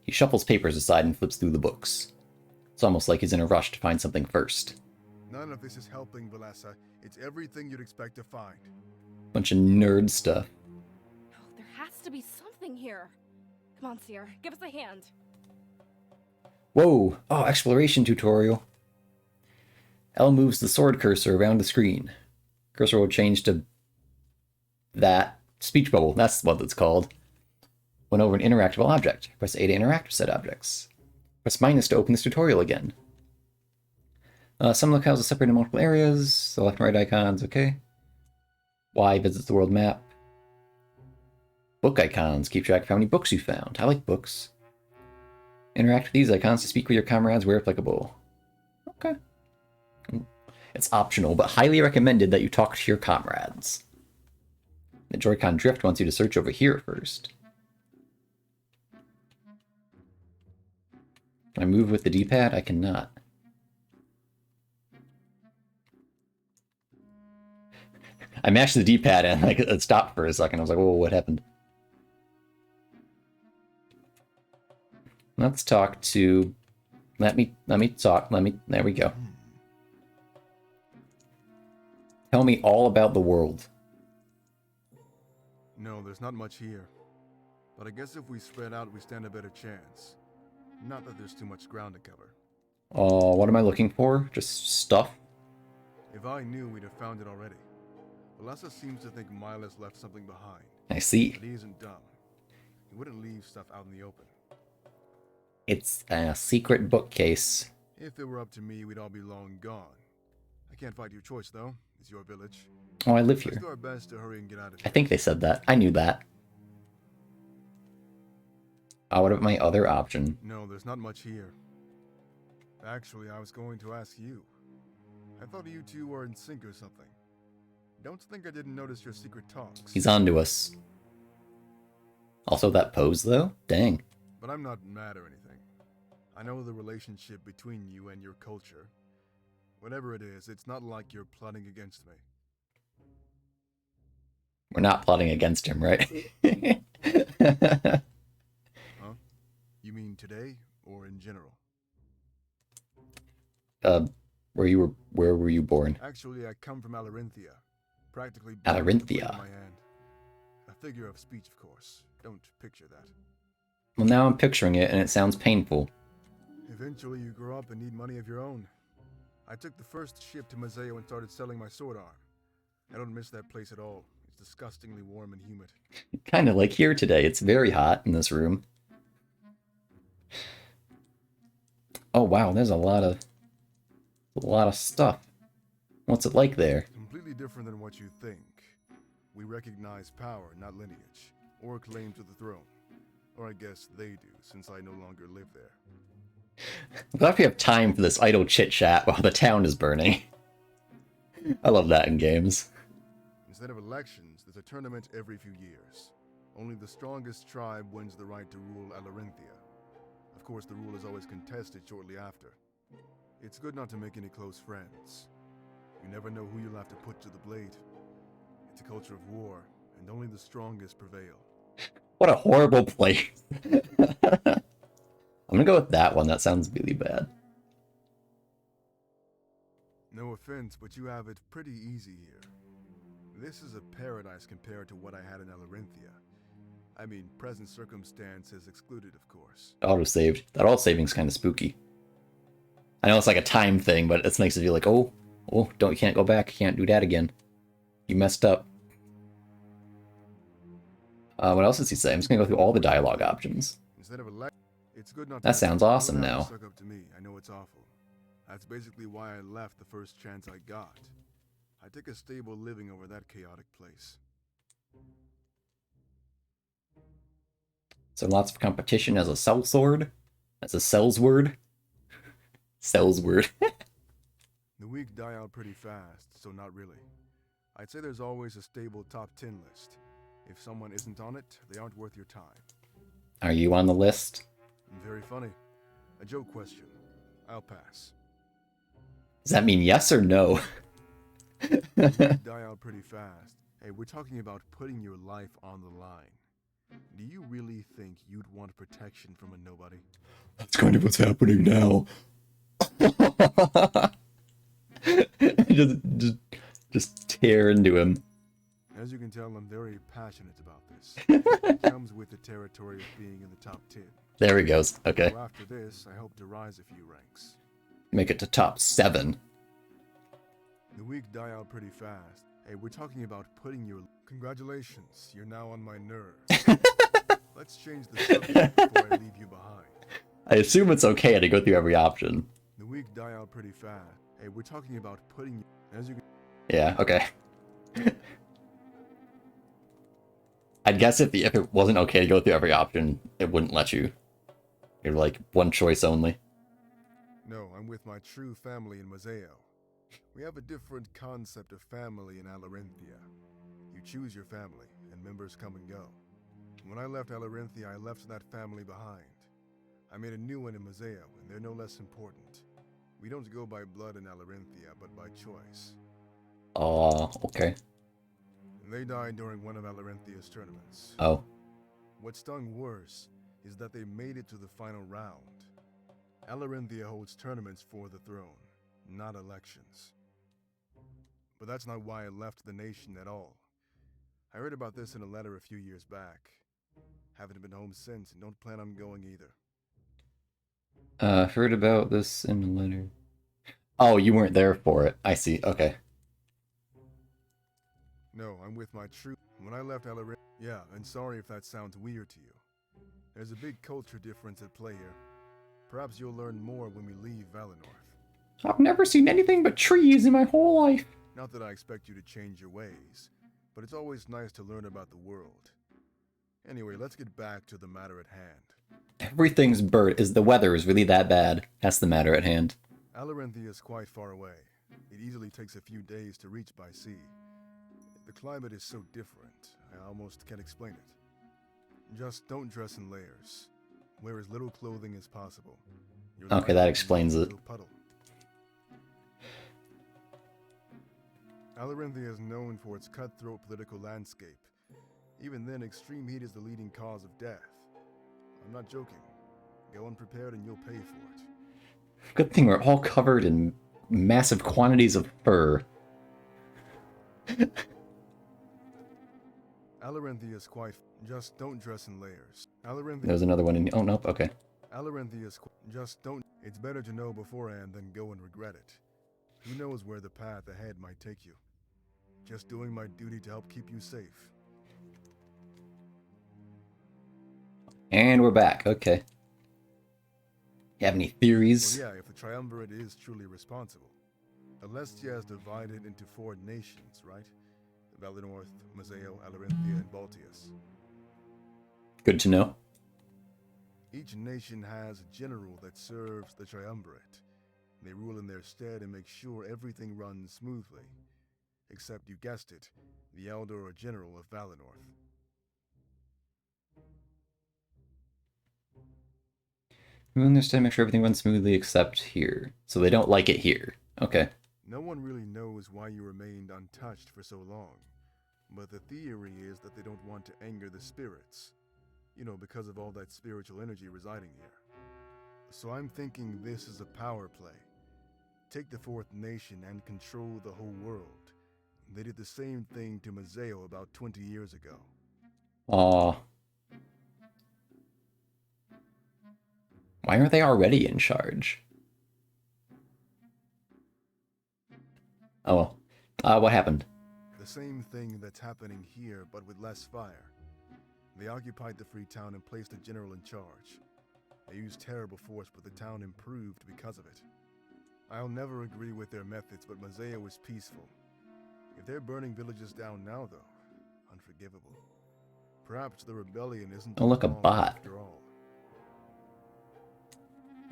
He shuffles papers aside and flips through the books. It's almost like he's in a rush to find something first. None of this is helping, Valessa. It's everything you'd expect to find. Bunch of nerd stuff. No, there has to be something here. Come on, Seer, give us a hand. Whoa! Oh, exploration tutorial. Elle moves the sword cursor around the screen. Cursor will change to that. Speech bubble, that's what it's called. When over an interactable object, press A to interact with said objects. Press minus to open this tutorial again. Some locales are separated in multiple areas. The left and right icons, okay. Y visits the world map. Book icons keep track of how many books you found. I like books. Interact with these icons to speak with your comrades where applicable. Okay. It's optional, but highly recommended that you talk to your comrades. The Joy-Con drift wants you to search over here first. Can I move with the D-pad? I cannot. I mashed the D-pad and like it stopped for a second. I was like, "Whoa, what happened?" Let's talk to. Let me talk. There we go. Tell me all about the world. No, there's not much here. But I guess if we spread out, we stand a better chance. Not that there's too much ground to cover. Oh, what am I looking for? Just stuff? If I knew, we'd have found it already. Valessa seems to think Miles left something behind. I see. But he isn't dumb. He wouldn't leave stuff out in the open. It's a secret bookcase. If it were up to me, we'd all be long gone. I can't fight your choice, though. It's your village. Oh, I live Let's here. do our best to hurry and get out of here. I think they said that. I knew that. What about my other option? No, there's not much here. Actually, I was going to ask you. I thought you two were in sync or something. Don't think I didn't notice your secret talks. He's on to us. Also that pose, though? Dang. But I'm not mad or anything. I know the relationship between you and your culture. Whatever it is, it's not like you're plotting against me. We're not plotting against him, right? Huh? You mean today or in general? Where were you born? Actually, I come from Alarinthia. Practically Alarinthia. in my hand. A figure of speech, of course. Don't picture that. Well, now I'm picturing it, and it sounds painful. Eventually, you grow up and need money of your own. I took the first ship to Mazeo and started selling my sword arm. I don't miss that place at all. It's disgustingly warm and humid. Kind of like here today. It's very hot in this room. Oh wow, there's a lot of stuff. What's it like there? Completely different than what you think. We recognize power, not lineage, or claim to the throne. Or I guess they do, since I no longer live there. I'm glad we have time for this idle chit-chat while the town is burning. I love that in games. Instead of elections, there's a tournament every few years. Only the strongest tribe wins the right to rule Alarinthia. Of course, the rule is always contested shortly after. It's good not to make any close friends. You never know who you'll have to put to the blade. It's a culture of war, and only the strongest prevail. What a horrible place. I'm gonna go with that one. That sounds really bad. No offense, but you have it pretty easy here. This is a paradise compared to what I had in Alarinthia. I mean, present circumstances excluded, of course. Auto-saved. That auto-saving's kind of spooky. I know it's like a time thing, but it makes it feel like, oh, you can't go back. You can't do that again. You messed up. What else does he say? I'm just gonna go through all the dialogue options. Instead of it's good not That to sounds awesome have it now. Suck up to me. I know it's awful. That's basically why I left the first chance I got. I took a stable living over that chaotic place. So lots of competition as a sellsword? As a sellsword? Sellsword. The weak die out pretty fast, so not really. I'd say there's always a stable top 10 list. If someone isn't on it, they aren't worth your time. Are you on the list? Very funny. A joke question. I'll pass. Does that mean yes or no? Die out pretty fast. Hey, we're talking about putting your life on the line. Do you really think you'd want protection from a nobody? That's kind of what's happening now. just tear into him. As you can tell, I'm very passionate about this. It comes with the territory of being in the top 10. There he goes. Okay. So after this, I hope to rise a few ranks. Make it to top 7. The weak die out pretty fast. Hey, we're talking about putting your... Congratulations, you're now on my nerves. Let's change the subject before I leave you behind. I assume it's okay to go through every option. The weak die out pretty fast. Hey, we're talking about putting... As you can... Yeah, okay. I'd guess if it wasn't okay to go through every option, it wouldn't let you. You're like, one choice only. No, I'm with my true family in Mazeo. We have a different concept of family in Alarinthia. You choose your family, and members come and go. When I left Alarinthia, I left that family behind. I made a new one in Mazeo, and they're no less important. We don't go by blood in Alarinthia, but by choice. Oh, okay. They died during one of Alarenthia's tournaments. Oh. What stung worse is that they made it to the final round. Alarenthia holds tournaments for the throne, not elections. But that's not why I left the nation at all. I heard about this in a letter a few years back. Haven't been home since and don't plan on going either. Heard about this in a letter. Oh, you weren't there for it. I see. Okay. No, I'm with my troop. When I left Alarenthia... Yeah, and sorry if that sounds weird to you. There's a big culture difference at play here. Perhaps you'll learn more when we leave Valinor. I've never seen anything but trees in my whole life. Not that I expect you to change your ways, but it's always nice to learn about the world. Anyway, let's get back to the matter at hand. Everything's is the weather is really that bad. That's the matter at hand. Alarenthia is quite far away. It easily takes a few days to reach by sea. The climate is so different, I almost can't explain it. Just don't dress in layers. Wear as little clothing as possible. Okay, that explains it. Puddle. Alarenthia is known for its cutthroat political landscape. Even then, extreme heat is the leading cause of death. I'm not joking. Go unprepared and you'll pay for it. Good thing we're all covered in massive quantities of fur. Alarenthia is quite... Just don't dress in layers. There's another one in... Oh, nope, okay. Alarenthia is... Just don't... It's better to know beforehand than go and regret it. Who knows where the path ahead might take you. Just doing my duty to help keep you safe. And we're back, okay. You have any theories? Well, yeah, if the Triumvirate is truly responsible. Alestia is divided into 4 nations, right? Valinor, Mazeo, Alarenthia, and Baltius. Good to know. Each nation has a general that serves the Triumvirate. They rule in their stead and make sure everything runs smoothly. Except, you guessed it, the Elder or General of Valinor. We understand, make sure everything runs smoothly except here. So they don't like it here. Okay. No one really knows why you remained untouched for so long. But the theory is that they don't want to anger the spirits. You know, because of all that spiritual energy residing here. So I'm thinking this is a power play. Take the 4th nation and control the whole world. They did the same thing to Mazeo about 20 years ago. Aw. Why aren't they already in charge? Oh well. What happened? The same thing that's happening here, but with less fire. They occupied the free town and placed a general in charge. They used terrible force, but the town improved because of it. I'll never agree with their methods, but Mazeo is peaceful. If they're burning villages down now, though, unforgivable. Perhaps the rebellion isn't... Oh, look, a wrong bot. after all.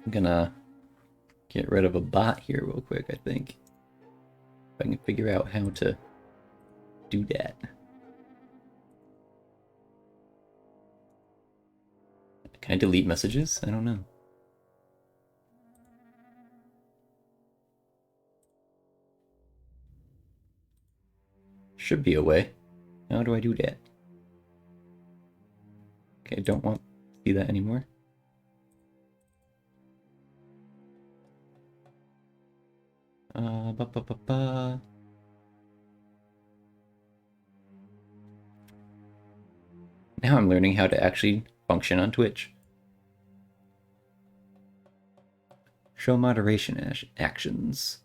I'm gonna get rid of a bot here real quick, I think. If I can figure out how to do that. Can I delete messages? I don't know. Should be a way. How do I do that? Okay, don't want to see that anymore. Now I'm learning how to actually function on Twitch. Show moderation actions.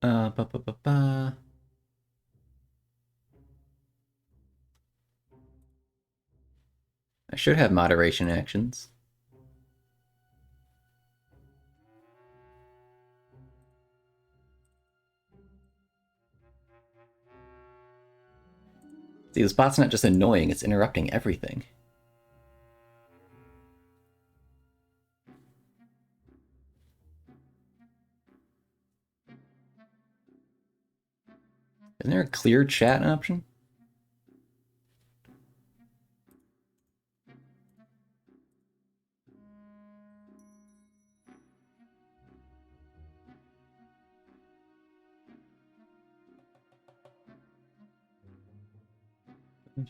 I should have moderation actions. See, this bot's not just annoying, it's interrupting everything. Isn't there a clear chat option? Or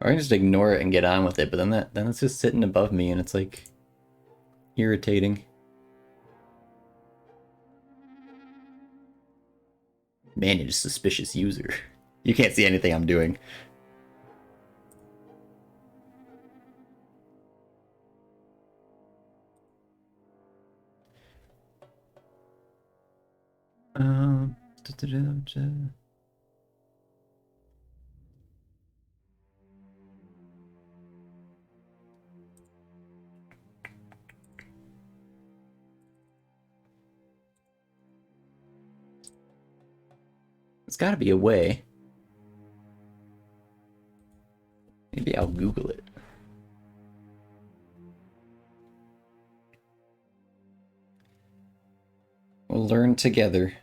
I can just ignore it and get on with it, but then it's just sitting above me and it's like irritating. Manage suspicious user. You can't see anything I'm doing. Um, There's gotta be a way. Maybe I'll Google it. We'll learn together.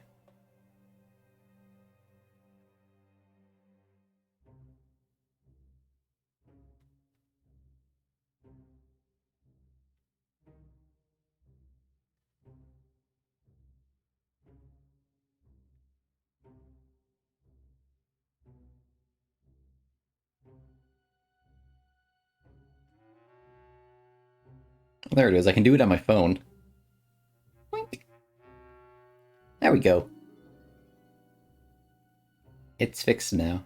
There it is. I can do it on my phone. Wink. There we go. It's fixed now.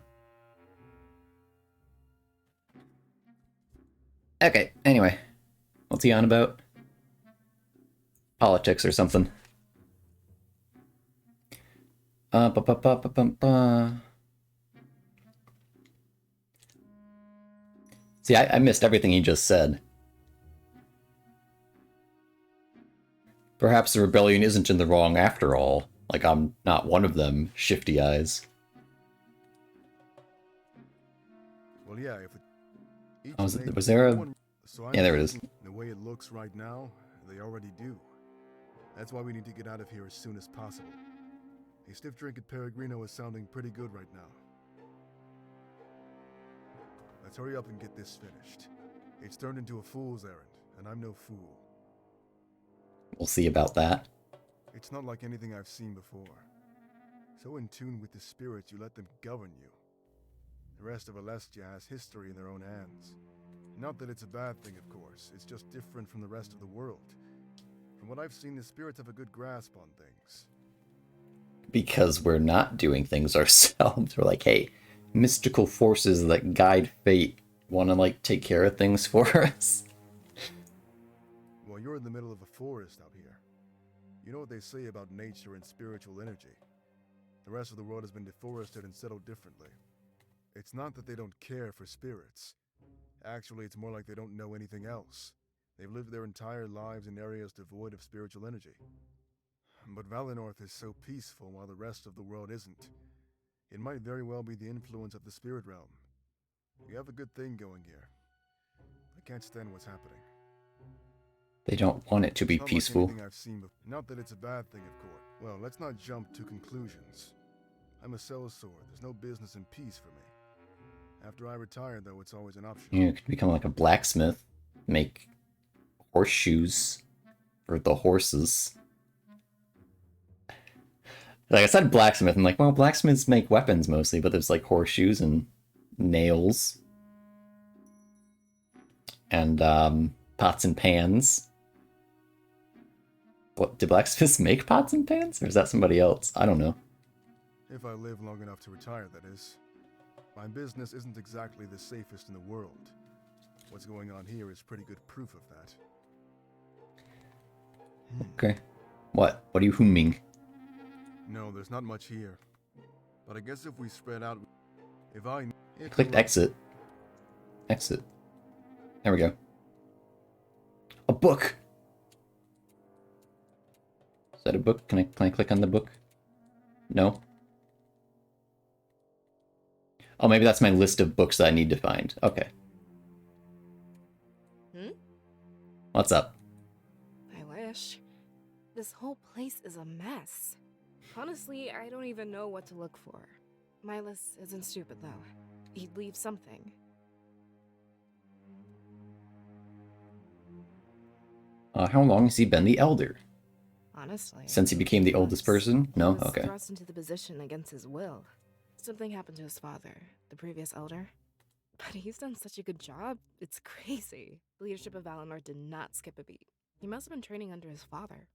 Okay, anyway. What's he on about? Politics or something. See, I missed everything he just said. Perhaps the rebellion isn't in the wrong after all. Like, I'm not one of them, shifty eyes. Well, yeah, if it, Oh, was there a... Yeah, there it is. The way it looks right now, they already do. That's why we need to get out of here as soon as possible. A stiff drink at Peregrino is sounding pretty good right now. Let's hurry up and get this finished. It's turned into a fool's errand, and I'm no fool. We'll see about that. It's not like anything I've seen before. So in tune with the spirits, you let them govern you. The rest of Alestia has history in their own hands. Not that it's a bad thing, of course. It's just different from the rest of the world. From what I've seen, the spirits have a good grasp on things. Because we're not doing things ourselves. We're like, hey, mystical forces that guide fate want to, like, take care of things for us. Well, you're in the middle of a forest out here. You know what they say about nature and spiritual energy. The rest of the world has been deforested and settled differently. It's not that they don't care for spirits. Actually, it's more like they don't know anything else. They've lived their entire lives in areas devoid of spiritual energy. But Valenorth is so peaceful while the rest of the world isn't. It might very well be the influence of the spirit realm. We have a good thing going here. I can't stand what's happening. They don't want it to be peaceful. Like anything I've seen before. Not that it's a bad thing, of course. Well, let's not jump to conclusions. I'm a sellsword. There's no business in peace for me. After I retire, though, it's always an option. You could become like a blacksmith. Make horseshoes for the horses. Like I said blacksmith, I'm like, well, blacksmiths make weapons mostly, but there's like horseshoes and nails. And pots and pans. What, do blacksmiths make pots and pans? Or is that somebody else? I don't know. If I live long enough to retire, that is. My business isn't exactly the safest in the world. What's going on here is pretty good proof of that. Okay. What? What are you humming? No, there's not much here. But I guess if we spread out... I clicked exit. Exit. There we go. A book! Is that a book? Can I click on the book? No? Oh, maybe that's my list of books that I need to find. Okay. What's up? I wish. This whole place is a mess. Honestly, I don't even know what to look for. Milas isn't stupid, though. He'd leave something. How long has he been the Elder? honestly. Since he became the oldest person? No? He was Okay. thrust into the position against his will. Something happened to his father, the previous elder. But he's done such a good job, it's crazy. The leadership of Valinor did not skip a beat. He must have been training under his father.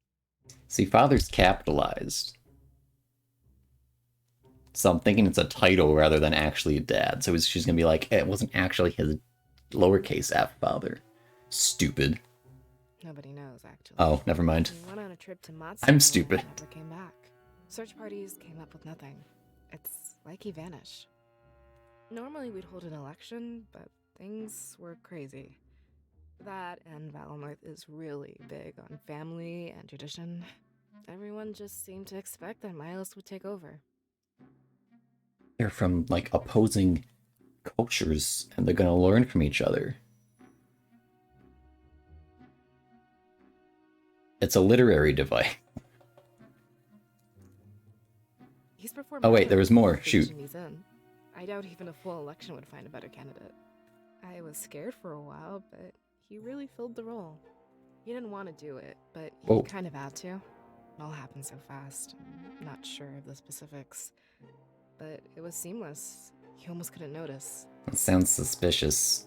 See, father's capitalized. So I'm thinking it's a title rather than actually a dad. So she's gonna be like, it wasn't actually his lowercase f father. Stupid. Nobody knows, actually. Oh, never mind. He went on a trip to Matsu I'm and stupid. never came back. Search parties came up with nothing. It's like he vanished. Normally we'd hold an election, but things were crazy. That and Valinor is really big on family and tradition. Everyone just seemed to expect that Milos would take over. They're from, like, opposing cultures, and they're gonna learn from each other. It's a literary device. He's performed Oh wait, better there was than more. the Shoot. position he's in. I doubt even a full election would find a better candidate. I was scared for a while, but he really filled the role. He didn't want to do it, but he Whoa. kind of had to. It all happened so fast. I'm not sure of the specifics, but it was seamless. You almost couldn't notice. That sounds suspicious.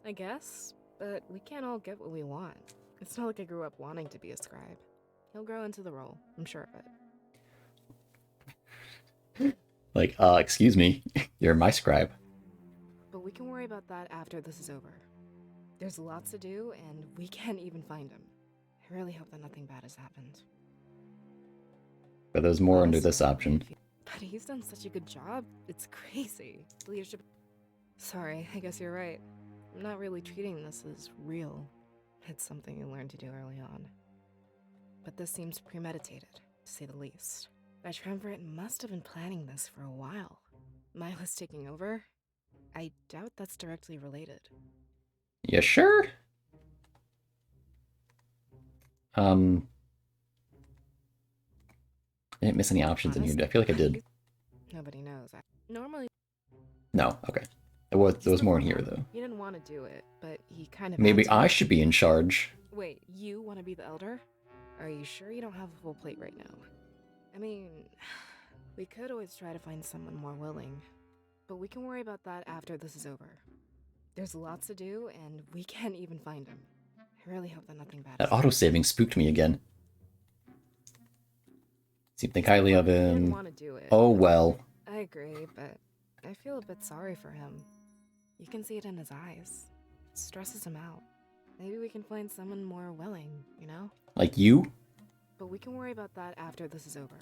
I guess, but we can't all get what we want. It's not like I grew up wanting to be a scribe. He'll grow into the role, I'm sure of it. Like, excuse me, you're my scribe. But we can worry about that after this is over. There's lots to do, and we can't even find him. I really hope that nothing bad has happened. But there's more under Honestly, this option. But he's done such a good job, it's crazy. The leadership... Sorry, I guess you're right. I'm not really treating this as real. It's something you learn to do early on. But this seems premeditated, to say the least. A triumvirate must have been planning this for a while. Milo's taking over? I doubt that's directly related. You sure? I didn't miss any options in here. I feel like I did. Nobody knows. Normally... No, okay. There was more in here, though. He didn't want to do it, but he kind of Maybe had to. I should be in charge. Wait, you want to be the elder? Are you sure you don't have a full plate right now? I mean, we could always try to find someone more willing, but we can worry about that after this is over. There's lots to do, and we can't even find him. I really hope that nothing bad. That autosaving spooked me again. Seem to think highly of He didn't him. want to do it. Oh well. I agree, but I feel a bit sorry for him. You can see it in his eyes. It stresses him out. Maybe we can find someone more willing, you know? Like you? But we can worry about that after this is over.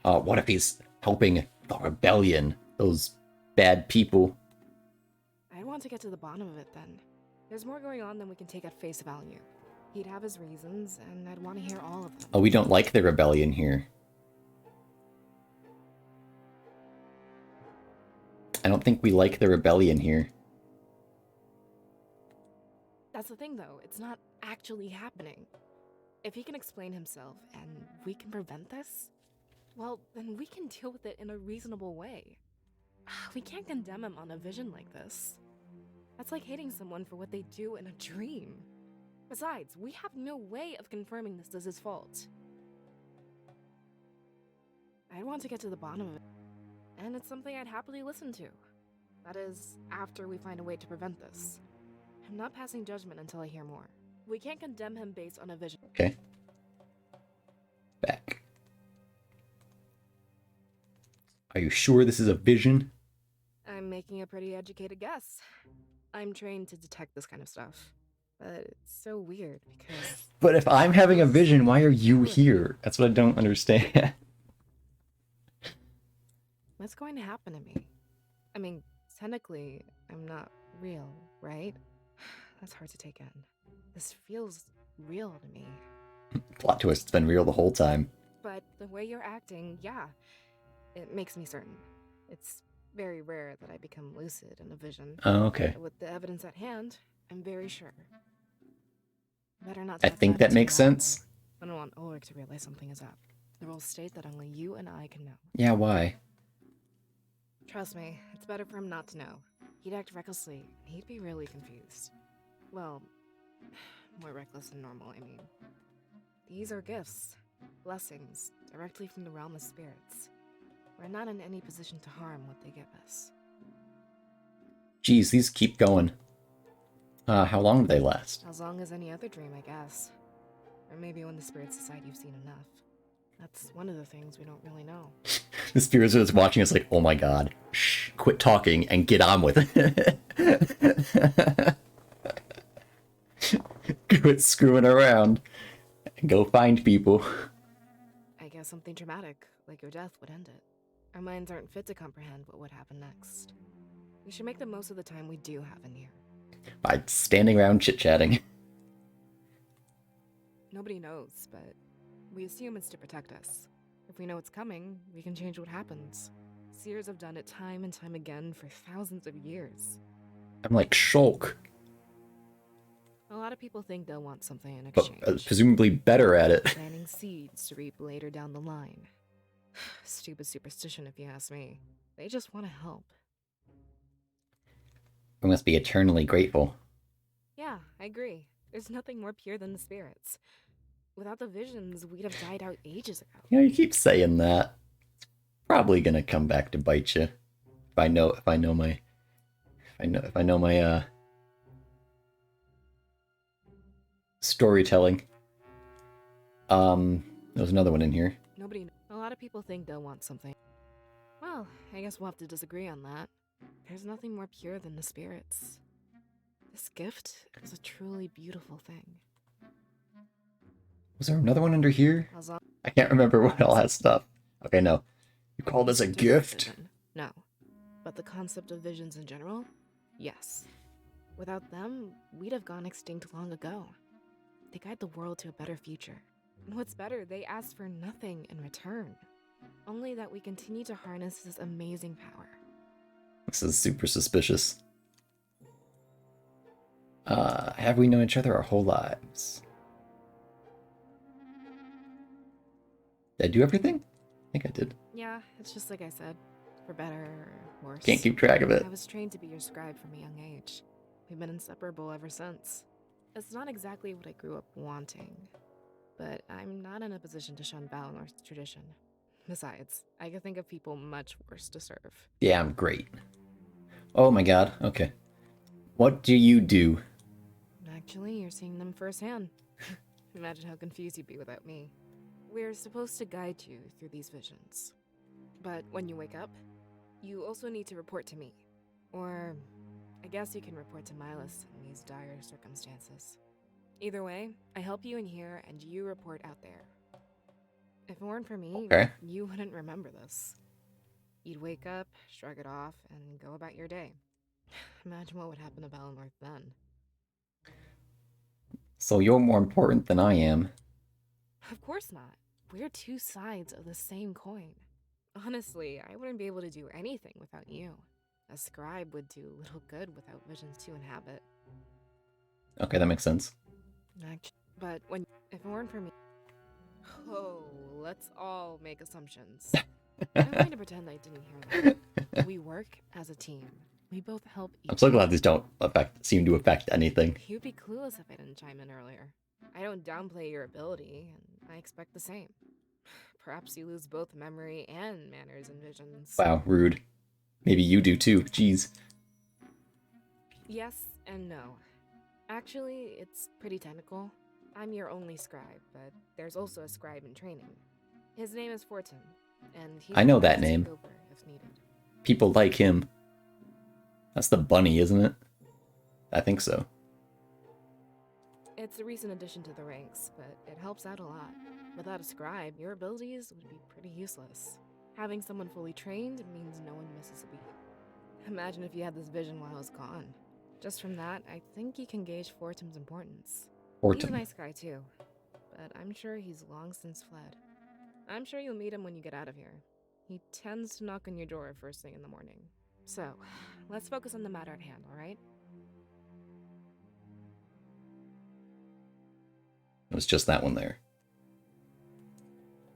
What if he's helping the rebellion? Those bad people. I'd want to get to the bottom of it then. There's more going on than we can take at face value. He'd have his reasons, and I'd want to hear all of them. Oh, we don't like the rebellion here. I don't think we like the rebellion here. That's the thing, though. It's not actually happening. If he can explain himself, and we can prevent this, well, then we can deal with it in a reasonable way. We can't condemn him on a vision like this. That's like hating someone for what they do in a dream. Besides, we have no way of confirming this is his fault. I'd want to get to the bottom of it, and it's something I'd happily listen to. That is, after we find a way to prevent this. I'm not passing judgment until I hear more. We can't condemn him based on a vision. Okay. Back. Are you sure this is a vision? I'm making a pretty educated guess. I'm trained to detect this kind of stuff. But it's so weird because... But if I'm having a vision, why are you here? That's what I don't understand. What's going to happen to me? I mean, technically, I'm not real, right? That's hard to take in. This feels real to me. Plot twist, it's been real the whole time. But the way you're acting, yeah, it makes me certain. It's very rare that I become lucid in a vision. Oh, okay. But with the evidence at hand, I'm very sure. Better not I touch think that too makes loudly. sense. I don't want Ulrich to realize something is up. The rules state that only you and I can know. Yeah, why? Trust me, it's better for him not to know. He'd act recklessly, and he'd be really confused. Well, more reckless than normal, I mean. These are gifts, blessings, directly from the realm of spirits. We're not in any position to harm what they give us. Geez, these keep going. How long do they last? As long as any other dream, I guess. Or maybe when the spirits decide you've seen enough. That's one of the things we don't really know. The spirits that's watching us like, oh my god, shh, quit talking and get on with it. Quit screwing around and go find people. I guess something dramatic, like your death, would end it. Our minds aren't fit to comprehend what would happen next. We should make the most of the time we do have in here. By standing around chit-chatting. Nobody knows, but we assume it's to protect us. If we know it's coming, we can change what happens. Seers have done it time and time again for thousands of years. I'm like, Shulk. A lot of people think they'll want something in But exchange. presumably better at it. Planting seeds to reap later down the line. Stupid superstition if you ask me. They just want to help. We must be eternally grateful. Yeah, I agree. There's nothing more pure than the spirits. Without the visions, we'd have died out ages ago. You know, you keep saying that. It's probably gonna come back to bite you. If I know my storytelling. There's another one in here. A lot of people think they'll want something. Well, I guess we'll have to disagree on that. There's nothing more pure than the spirits. This gift is a truly beautiful thing. Was there another one under here? As long I can't remember what all that stuff. Okay, no. You call this a as gift? vision, no. But the concept of visions in general? Yes. Without them, we'd have gone extinct long ago. They guide the world to a better future. And what's better, they ask for nothing in return. Only that we continue to harness this amazing power. This is super suspicious. Have we known each other our whole lives? Did I do everything? I think I did. Yeah, it's just like I said. For better or worse. Can't keep track of it. I was trained to be your scribe from a young age. We've been inseparable ever since. It's not exactly what I grew up wanting, but I'm not in a position to shun Valenor's tradition. Besides, I can think of people much worse to serve. Yeah, I'm great. Oh my god, okay. What do you do? Actually, you're seeing them firsthand. Imagine how confused you'd be without me. We're supposed to guide you through these visions. But when you wake up, you also need to report to me. Or, I guess you can report to Milas in these dire circumstances. Either way, I help you in here and you report out there. If it weren't for me, Okay. you wouldn't remember this. You'd wake up, shrug it off, and go about your day. Imagine what would happen to Valinor then. So you're more important than I am. Of course not. We're two sides of the same coin. Honestly, I wouldn't be able to do anything without you. A scribe would do little good without visions to inhabit. Okay, that makes sense. But if it weren't for me... Oh, let's all make assumptions. I'm going to pretend I didn't hear that. We work as a team. We both help each I'm so glad these don't seem to affect anything. You'd be clueless if I didn't chime in earlier. I don't downplay your ability, and I expect the same. Perhaps you lose both memory and manners and visions. Wow, rude. Maybe you do too, jeez. Yes and no. Actually, it's pretty technical. I'm your only scribe, but there's also a scribe in training. His name is Fortin, and he I know that can take name. over if needed. People like him. That's the bunny, isn't it? I think so. It's a recent addition to the ranks, but it helps out a lot. Without a scribe, your abilities would be pretty useless. Having someone fully trained means no one misses a beat. Imagine if you had this vision while I was gone. Just from that, I think you can gauge Fortin's importance. He's a Fortin. nice guy too, but I'm sure he's long since fled. I'm sure you'll meet him when you get out of here. He tends to knock on your door first thing in the morning. So, let's focus on the matter at hand, alright? It was just that one there.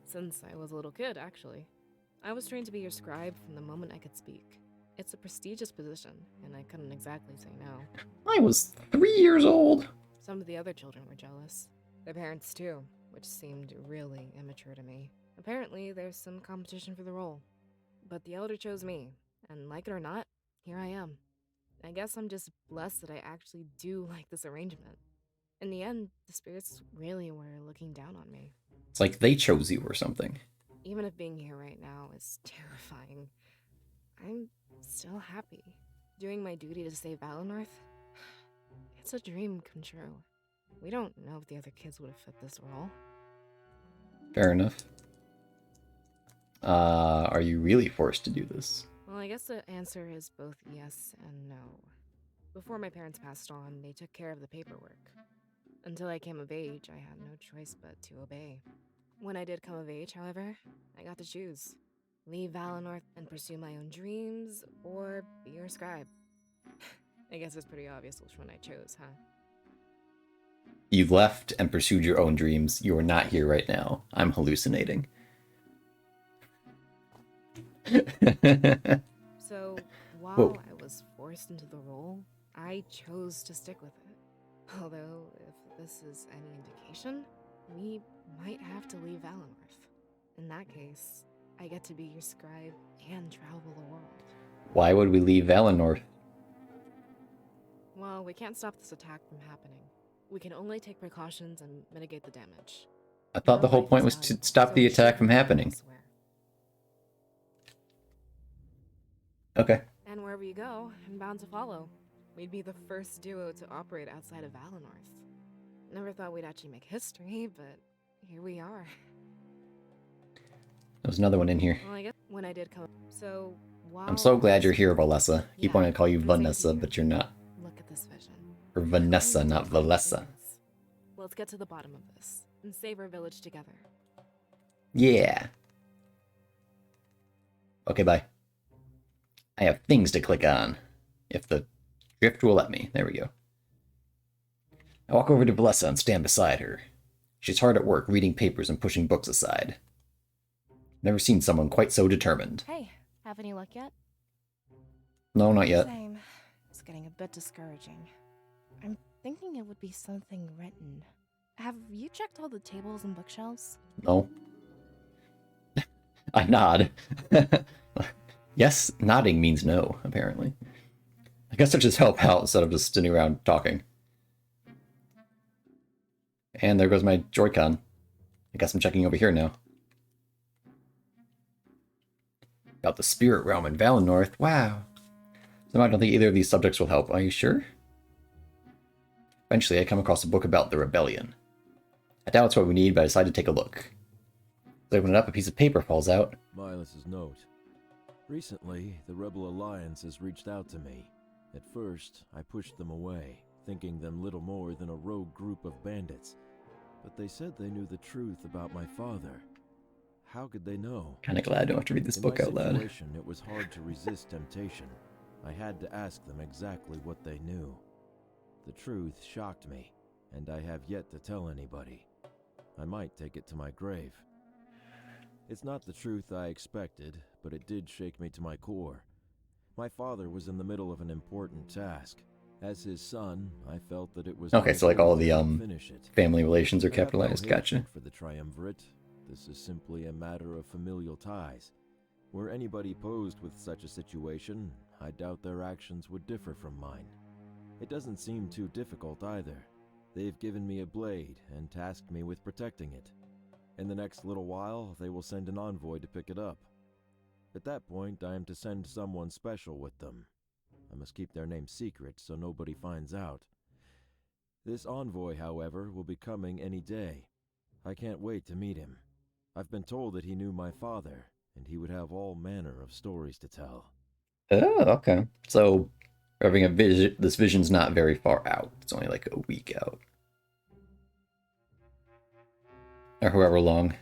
Since I was a little kid, actually. I was trained to be your scribe from the moment I could speak. It's a prestigious position, and I couldn't exactly say no. I was 3 years old. Some of the other children were jealous. Their parents too, which seemed really immature to me. Apparently, there's some competition for the role. But the elder chose me, and like it or not, here I am. I guess I'm just blessed that I actually do like this arrangement. In the end, the spirits really were looking down on me. It's like they chose you or something. Even if being here right now is terrifying, I'm still happy. Doing my duty to save Valinor, it's a dream come true. We don't know if the other kids would have fit this role. Fair enough. Are you really forced to do this? Well, I guess the answer is both yes and no. Before my parents passed on, they took care of the paperwork. Until I came of age, I had no choice but to obey. When I did come of age, however, I got to choose. Leave Valinor and pursue my own dreams, or be your scribe. I guess it's pretty obvious which one I chose, huh? You left and pursued your own dreams. You are not here right now. I'm hallucinating. So, while Whoa. I was forced into the role, I chose to stick with it. Although, if this is any indication, we might have to leave Valinor. In that case, I get to be your scribe and travel the world. Why would we leave Valinor? Well, we can't stop this attack from happening. We can only take precautions and mitigate the damage. I thought the Your whole life point is was to valuable, stop so the we attack shouldn't from go happening. elsewhere. Okay. And wherever you go, I'm bound to follow. We'd be the first duo to operate outside of Valinor. Never thought we'd actually make history, but here we are. There's another one in here. Well, I guess when I did come, so while I'm so I glad was- you're here, Valessa. Keep Yeah, wanting to call you same Vanessa, here. but you're not. Look at this vision. Or Vanessa, not Valessa. Let's get to the bottom of this and save our village together. Yeah. Okay, bye. I have things to click on. If the drift will let me. There we go. I walk over to Valessa and stand beside her. She's hard at work, reading papers and pushing books aside. Never seen someone quite so determined. Hey, have any luck yet? No, not yet. Same. It's getting a bit discouraging. I'm thinking it would be something written. Have you checked all the tables and bookshelves? No. I nod. Yes, nodding means no, apparently. I guess I just help out instead of just sitting around talking. And there goes my Joy-Con. I guess I'm checking over here now. About the spirit realm in Valinor. Wow. So I don't think either of these subjects will help. Are you sure? Eventually, I come across a book about the rebellion. I doubt it's what we need, but I decide to take a look. As I open it up, a piece of paper falls out. Milas's note. Recently, the Rebel Alliance has reached out to me. At first, I pushed them away, thinking them little more than a rogue group of bandits. But they said they knew the truth about my father. How could they know? Kinda glad I don't have to read this book out loud. In my situation, it was hard to resist temptation. I had to ask them exactly what they knew. The truth shocked me, and I have yet to tell anybody. I might take it to my grave. It's not the truth I expected, but it did shake me to my core. My father was in the middle of an important task. As his son, I felt that it was Okay, my so like all the duty to finish it. family relations are I have no capitalized. hatred Gotcha. for the triumvirate. This is simply a matter of familial ties. Were anybody posed with such a situation, I doubt their actions would differ from mine. It doesn't seem too difficult either. They've given me a blade and tasked me with protecting it. In the next little while, they will send an envoy to pick it up. At that point, I am to send someone special with them. I must keep their name secret so nobody finds out. This envoy, however, will be coming any day. I can't wait to meet him. I've been told that he knew my father, and he would have all manner of stories to tell. Oh, okay. So having a vision, this vision's not very far out. It's only like a week out. Or however long.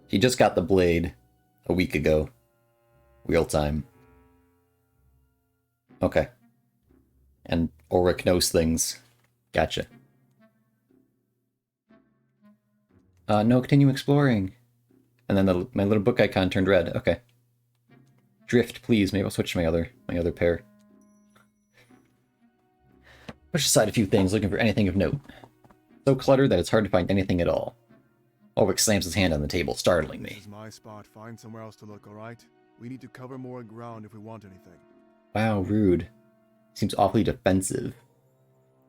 He just got the blade a week ago. Real time. Okay. And Ulrich knows things. Gotcha. No, continue exploring. And then my little book icon turned red. Okay. Drift, please. Maybe I'll switch to my other pair. Push aside a few things, looking for anything of note. So cluttered that it's hard to find anything at all. Ulrich slams his hand on the table, startling This me. is my spot. Find somewhere else to look, alright? We need to cover more ground if we want anything. Wow, rude. Seems awfully defensive.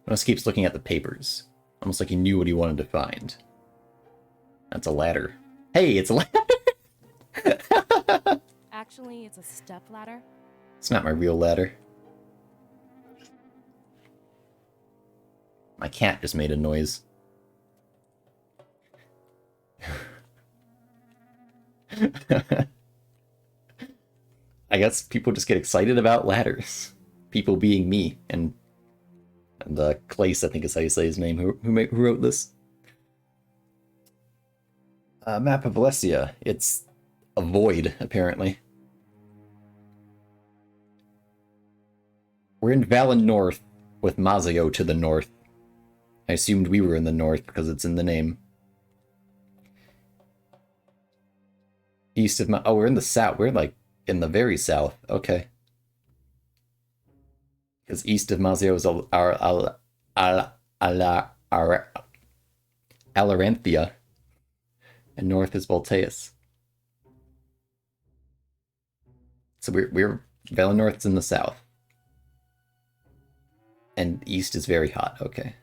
Jonas keeps looking at the papers, almost like he knew what he wanted to find. That's a ladder. Hey, it's a ladder! Actually, it's a step ladder. It's not my real ladder. My cat just made a noise. I guess people just get excited about ladders. People being me and Clace, I think is how you say his name. Who wrote this? Map of Valencia. It's a void, apparently. We're in Valen North with Mazio to the north. I assumed we were in the north because it's in the name. East of oh, we're in the south. We're like in the very south. Okay. Because east of Mazio is Alaranthia, and north is Voltaeus. So we're Valen North's in the south. And east is very hot. Okay.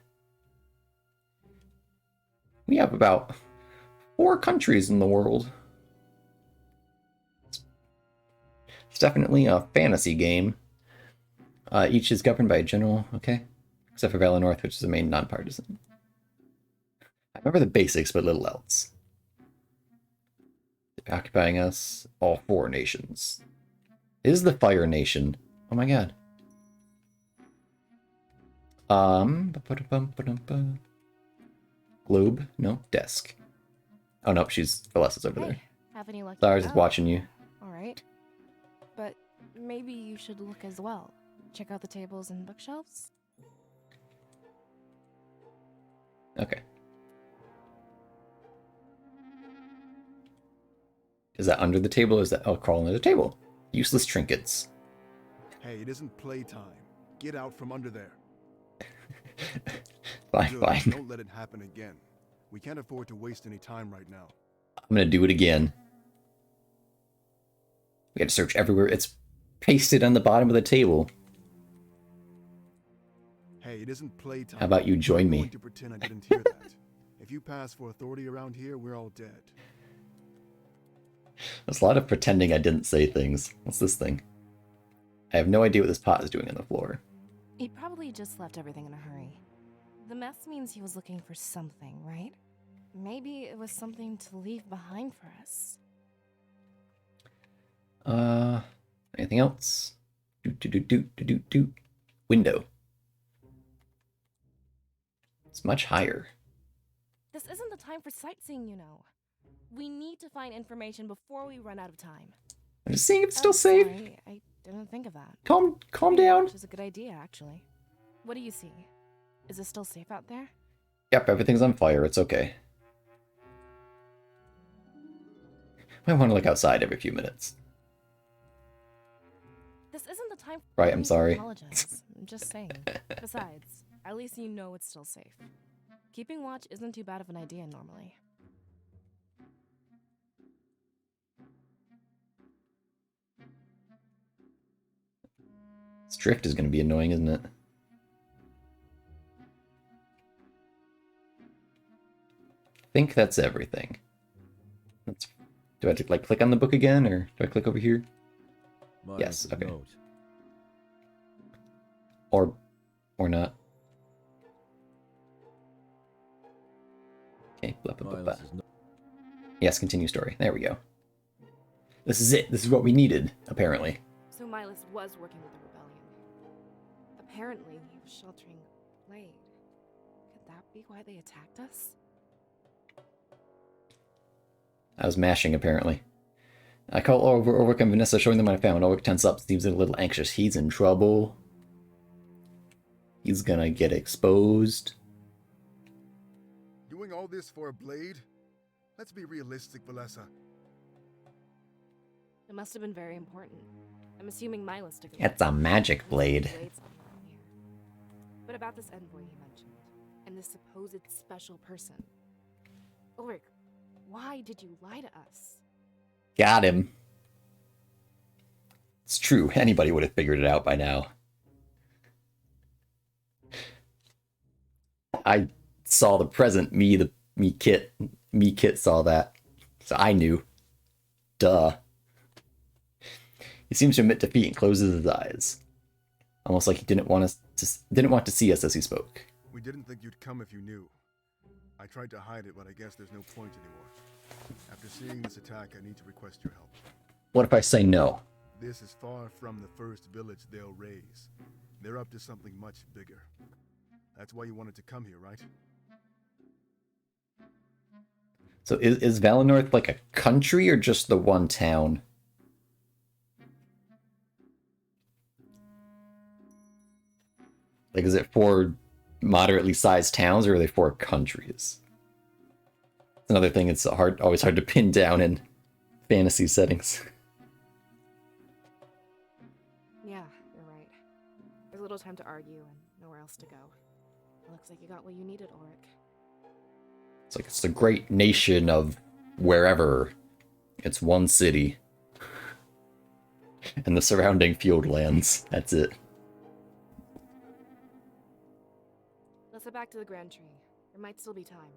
We have about 4 countries in the world. It's definitely a fantasy game. Each is governed by a general, okay? Except for Valen North, which is the main nonpartisan. I remember the basics, but little else. Occupying us, all 4 nations. Is the Fire Nation. Oh my god. Globe? No. Desk. Oh no, Valesa's over there. Have any luck? Lars is watching you. Alright. But maybe you should look as well. Check out the tables and bookshelves. Okay. Is that under the table or is that... Oh, crawl under the table. Useless trinkets. Hey, it isn't playtime. Get out from under there. Fine, Good. fine. Don't let it happen again. We can't afford to waste any time right now. I'm gonna do it again. We had to search everywhere. It's pasted on the bottom of the table. Hey, it isn't playtime. How about you join I'm me? going to pretend I didn't hear that. If you pass for authority around here, we're all dead. There's a lot of pretending I didn't say things. What's this thing? I have no idea what this pot is doing on the floor. He probably just left everything in a hurry. The mess means he was looking for something, right? Maybe it was something to leave behind for us. Anything else? Do. Window. It's much higher. This isn't the time for sightseeing, you know. We need to find information before we run out of time. I'm just seeing if it's still safe. Sorry, I didn't think of that. Calm down. Which is a good idea, actually. What do you see? Is it still safe out there? Yep, everything's on fire. It's okay. I want to look outside every few minutes. This isn't the time. Right, I'm sorry. Apologize. I'm just saying. Besides, at least you know it's still safe. Keeping watch isn't too bad of an idea normally. This drift is going to be annoying, isn't it? I think that's everything. Do I have to like click on the book again, or do I click over here? Yes, okay. Note. Or not. Okay, blah, blah, blah, blah. Yes, continue story. There we go. This is it. This is what we needed, apparently. So Milas was working with the rebellion. Apparently, he was sheltering Blade. Could that be why they attacked us? I was mashing, apparently. I call Ulrich and Vanessa, showing them what I found. Ulrich tense up, seems a little anxious. He's in trouble. He's gonna get exposed. Doing all this for a blade? Let's be realistic, Valessa. It must have been very important. I'm assuming Milas took it. It's a magic blade. Blades around here. But about this envoy he mentioned, and this supposed special person. Ulrich, why did you lie to us? Got him. It's true, anybody would have figured it out by now. I saw the present, me Kit saw that. So I knew. Duh. He seems to admit defeat and closes his eyes. Almost like he didn't want to see us as he spoke. We didn't think you'd come if you knew. I tried to hide it, but I guess there's no point anymore. After seeing this attack, I need to request your help. What if I say no? This is far from the first village they'll raise. They're up to something much bigger. That's why you wanted to come here, right? So is Valinor like a country or just the one town? Like, is it 4 moderately sized towns, or are they 4 countries? It's another thing. It's always hard to pin down in fantasy settings. Yeah, you're right. There's little time to argue and nowhere else to go. It looks like you got what you needed, Ulrich. It's like it's the great nation of wherever. It's one city. And the surrounding field lands. That's it. Let's head back to the Grand Tree. There might still be time.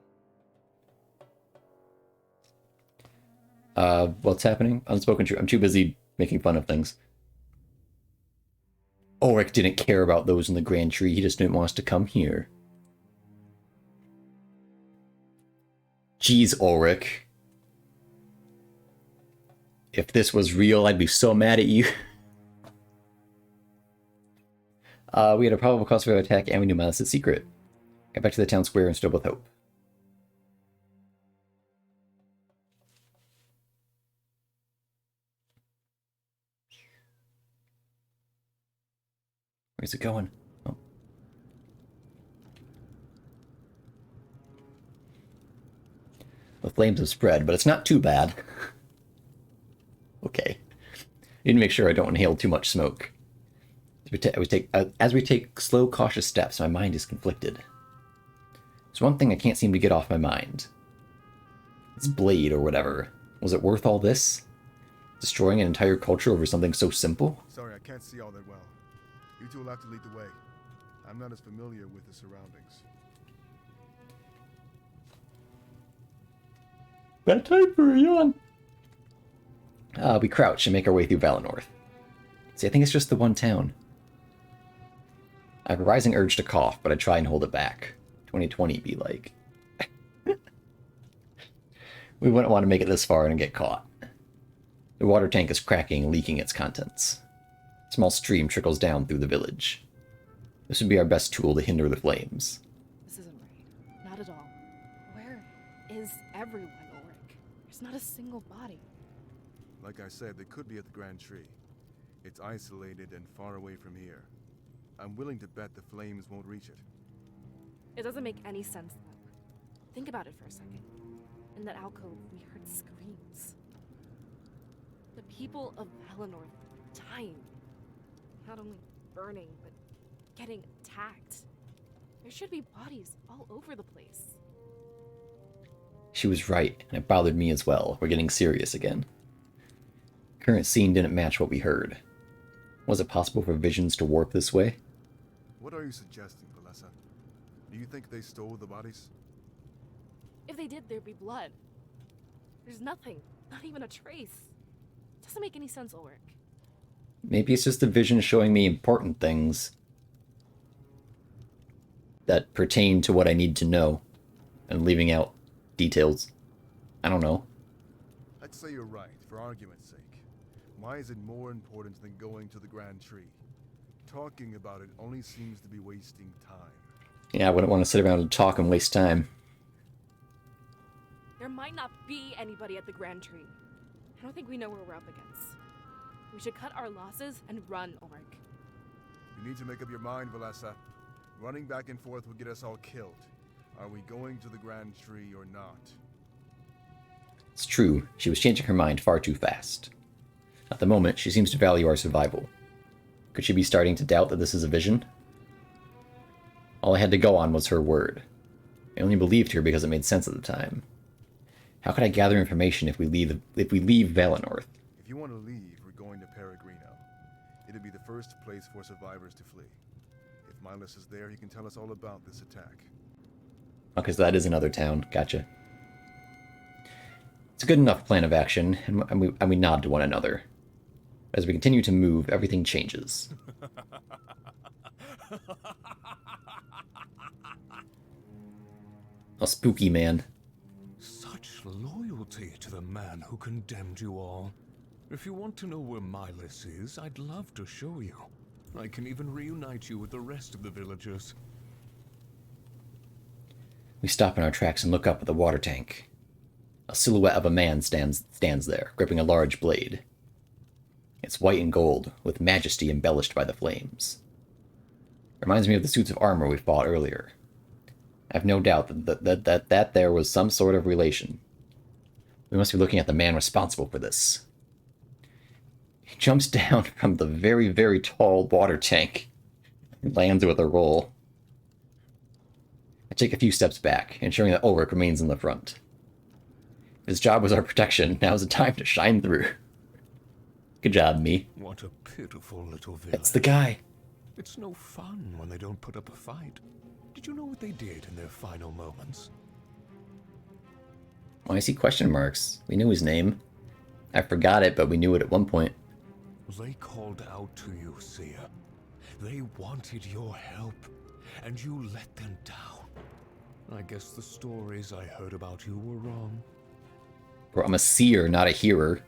What's happening? Unspoken truth. I'm too busy making fun of things. Ulrich didn't care about those in the Grand Tree. He just didn't want us to come here. Jeez, Ulrich. If this was real, I'd be so mad at you. We had a probable cause for attack, and we knew Miles' secret. Get back to the town square and still with hope. Where's it going? Oh. The flames have spread, but it's not too bad. Okay. Need to make sure I don't inhale too much smoke. As we take slow, cautious steps, my mind is conflicted. There's one thing I can't seem to get off my mind. This blade, or whatever. Was it worth all this? Destroying an entire culture over something so simple? Sorry, I can't see all that well. You two will have to lead the way. I'm not as familiar with the surroundings. Bad time for a yawn. We crouch and make our way through Valinor. See, I think it's just the one town. I have a rising urge to cough, but I try and hold it back. 2020 be like. We wouldn't want to make it this far and get caught. The water tank is cracking, leaking its contents. A small stream trickles down through the village. This would be our best tool to hinder the flames. This isn't right. Not at all. Where is everyone, Ulrich? There's not a single body. Like I said, they could be at the Grand Tree. It's isolated and far away from here. I'm willing to bet the flames won't reach it. It doesn't make any sense, though. Think about it for a second. In that alcove, we heard screams. The people of Valinor dying. Not only burning, but getting attacked. There should be bodies all over the place. She was right, and it bothered me as well. We're getting serious again. Current scene didn't match what we heard. Was it possible for visions to warp this way? What are you suggesting, Valessa? Do you think they stole the bodies? If they did, there'd be blood. There's nothing. Not even a trace. Doesn't make any sense, Ulrich. Maybe it's just a vision showing me important things that pertain to what I need to know, and leaving out details. I don't know. I'd say you're right, for argument's sake. Why is it more important than going to the Grand Tree? Talking about it only seems to be wasting time. Yeah, I wouldn't want to sit around and talk and waste time. There might not be anybody at the Grand Tree. I don't think we know what we're up against. We should cut our losses and run, Ulrich. You need to make up your mind, Valessa. Running back and forth will get us all killed. Are we going to the Grand Tree or not? It's true, she was changing her mind far too fast. At the moment, she seems to value our survival. Could she be starting to doubt that this is a vision? All I had to go on was her word. I only believed her because it made sense at the time. How could I gather information if we leave Valenorth? If you want to leave, we're going to Peregrino. It'll be the first place for survivors to flee. If Milas is there, he can tell us all about this attack. Okay, so that is another town. Gotcha. It's a good enough plan of action, and we nod to one another. As we continue to move, everything changes. A spooky man. Such loyalty to the man who condemned you all. If you want to know where Milas is, I'd love to show you. I can even reunite you with the rest of the villagers. We stop in our tracks and look up at the water tank. A silhouette of a man stands there, gripping a large blade. It's white and gold, with majesty embellished by the flames. Reminds me of the suits of armor we fought earlier. I have no doubt that there was some sort of relation. We must be looking at the man responsible for this. He jumps down from the very, very tall water tank and lands with a roll. I take a few steps back, ensuring that Ulrich remains in the front. His job was our protection. Now is the time to shine through. Good job, me. What a pitiful little village. That's the guy. It's no fun when they don't put up a fight. Did you know what they did in their final moments? Why is he question marks? We knew his name. I forgot it, but we knew it at one point. They called out to you, Seer. They wanted your help, and you let them down. I guess the stories I heard about you were wrong. Bro, I'm a seer, not a hearer.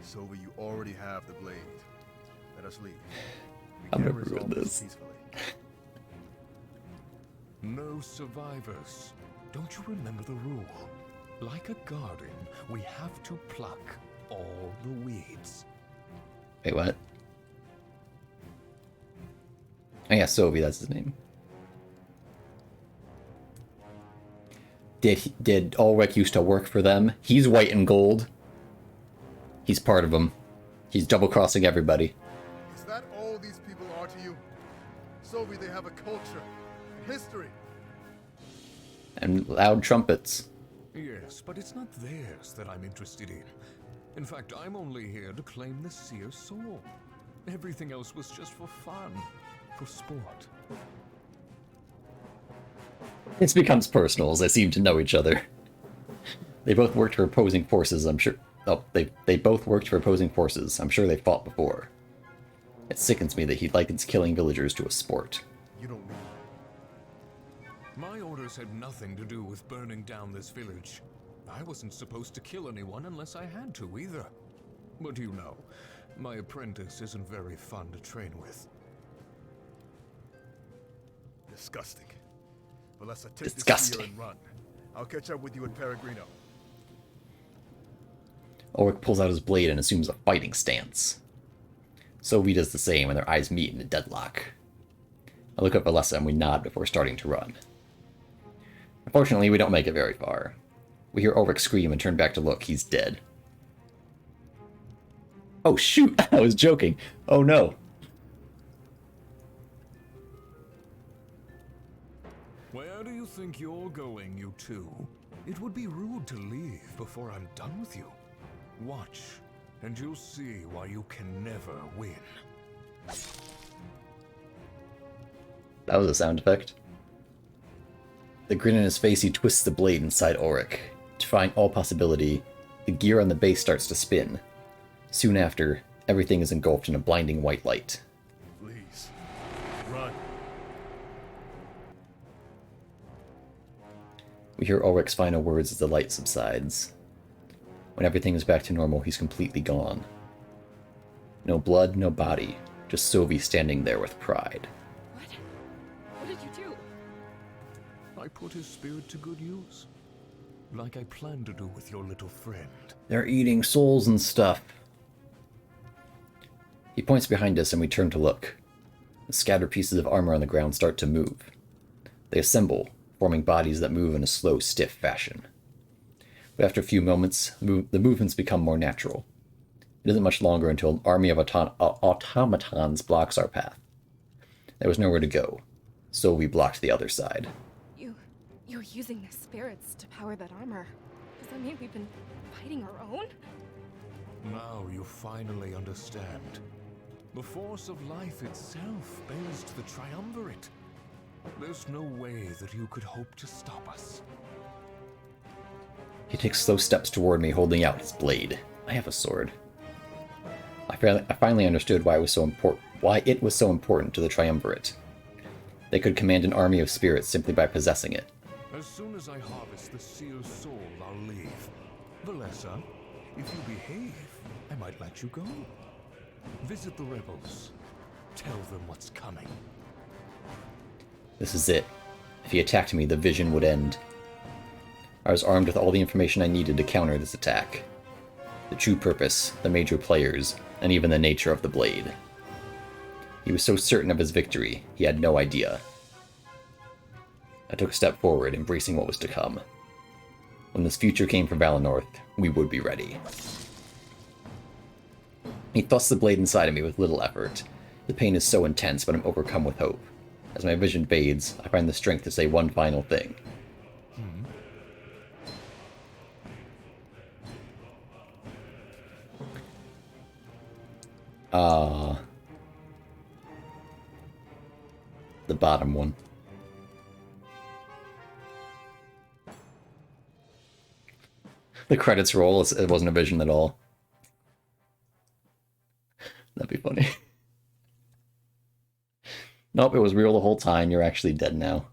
So you already have the blade. Let us leave. We I'm can gonna ruin resolve this. peacefully. No survivors. Don't you remember the rule? Like a garden, we have to pluck all the weeds. Wait, what? Oh yeah, Sovi, that's his name. Did Ulrich used to work for them? He's white and gold. He's part of them. He's double-crossing everybody. Is that all these people are to you? Sovi, they have a culture, a history. And loud trumpets. Yes, but it's not theirs that I'm interested in. In fact, I'm only here to claim the Seer's soul. Everything else was just for fun, for sport. This becomes personal as they seem to know each other. They both worked for opposing forces, I'm sure. Oh, they both worked for opposing forces. I'm sure they fought before. It sickens me that he likens killing villagers to a sport. You don't mean My orders had nothing to do with burning down this village. I wasn't supposed to kill anyone unless I had to either. But you know, my apprentice isn't very fun to train with. disgusting. Valessa, take Disgusting. this spear and run. I'll catch up with you at Peregrino. Ulrich pulls out his blade and assumes a fighting stance. Sovi does the same, and their eyes meet in a deadlock. I look at Valessa and we nod before starting to run. Unfortunately, we don't make it very far. We hear Ulrich scream and turn back to look. He's dead. Oh shoot! I was joking. Oh no. Where do you think you're going, you two? It would be rude to leave before I'm done with you. Watch, and you'll see why you can never win. That was a sound effect. The grin on his face, he twists the blade inside Ulrich. Defying all possibility, the gear on the base starts to spin. Soon after, everything is engulfed in a blinding white light. Please, run. We hear Ulrich's final words as the light subsides. When everything is back to normal, he's completely gone. No blood, no body, just Sovi standing there with pride. What? What did you do? I put his spirit to good use. Like I planned to do with your little friend. They're eating souls and stuff. He points behind us and we turn to look. The scattered pieces of armor on the ground start to move. They assemble, forming bodies that move in a slow, stiff fashion. But after a few moments, the movements become more natural. It isn't much longer until an army of automatons blocks our path. There was nowhere to go. so we blocked the other side. You're using their spirits to power that armor. Does that mean we've been fighting our own? Now you finally understand. The force of life itself based the triumvirate. There's no way that you could hope to stop us. He takes slow steps toward me, holding out his blade. I have a sword. I finally understood why it was so important to the triumvirate. They could command an army of spirits simply by possessing it. As soon as I harvest the seal's soul, I'll leave. Valessa, if you behave, I might let you go. Visit the rebels. Tell them what's coming. This is it. If he attacked me, the vision would end. I was armed with all the information I needed to counter this attack. The true purpose, the major players, and even the nature of the blade. He was so certain of his victory, he had no idea. I took a step forward, embracing what was to come. When this future came for Valinor, we would be ready. He thrusts the blade inside of me with little effort. The pain is so intense, but I'm overcome with hope. As my vision fades, I find the strength to say one final thing. The bottom one. The credits roll, it wasn't a vision at all. That'd be funny. Nope, it was real the whole time. You're actually dead now.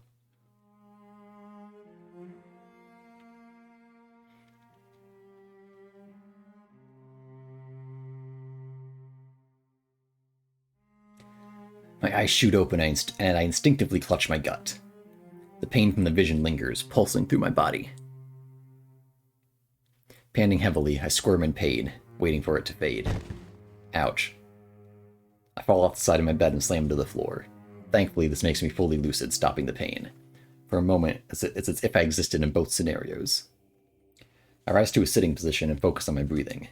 My eyes shoot open and I instinctively clutch my gut. The pain from the vision lingers, pulsing through my body. Panting heavily, I squirm in pain, waiting for it to fade. Ouch. I fall off the side of my bed and slam to the floor. Thankfully, this makes me fully lucid, stopping the pain. For a moment, it's as if I existed in both scenarios. I rise to a sitting position and focus on my breathing.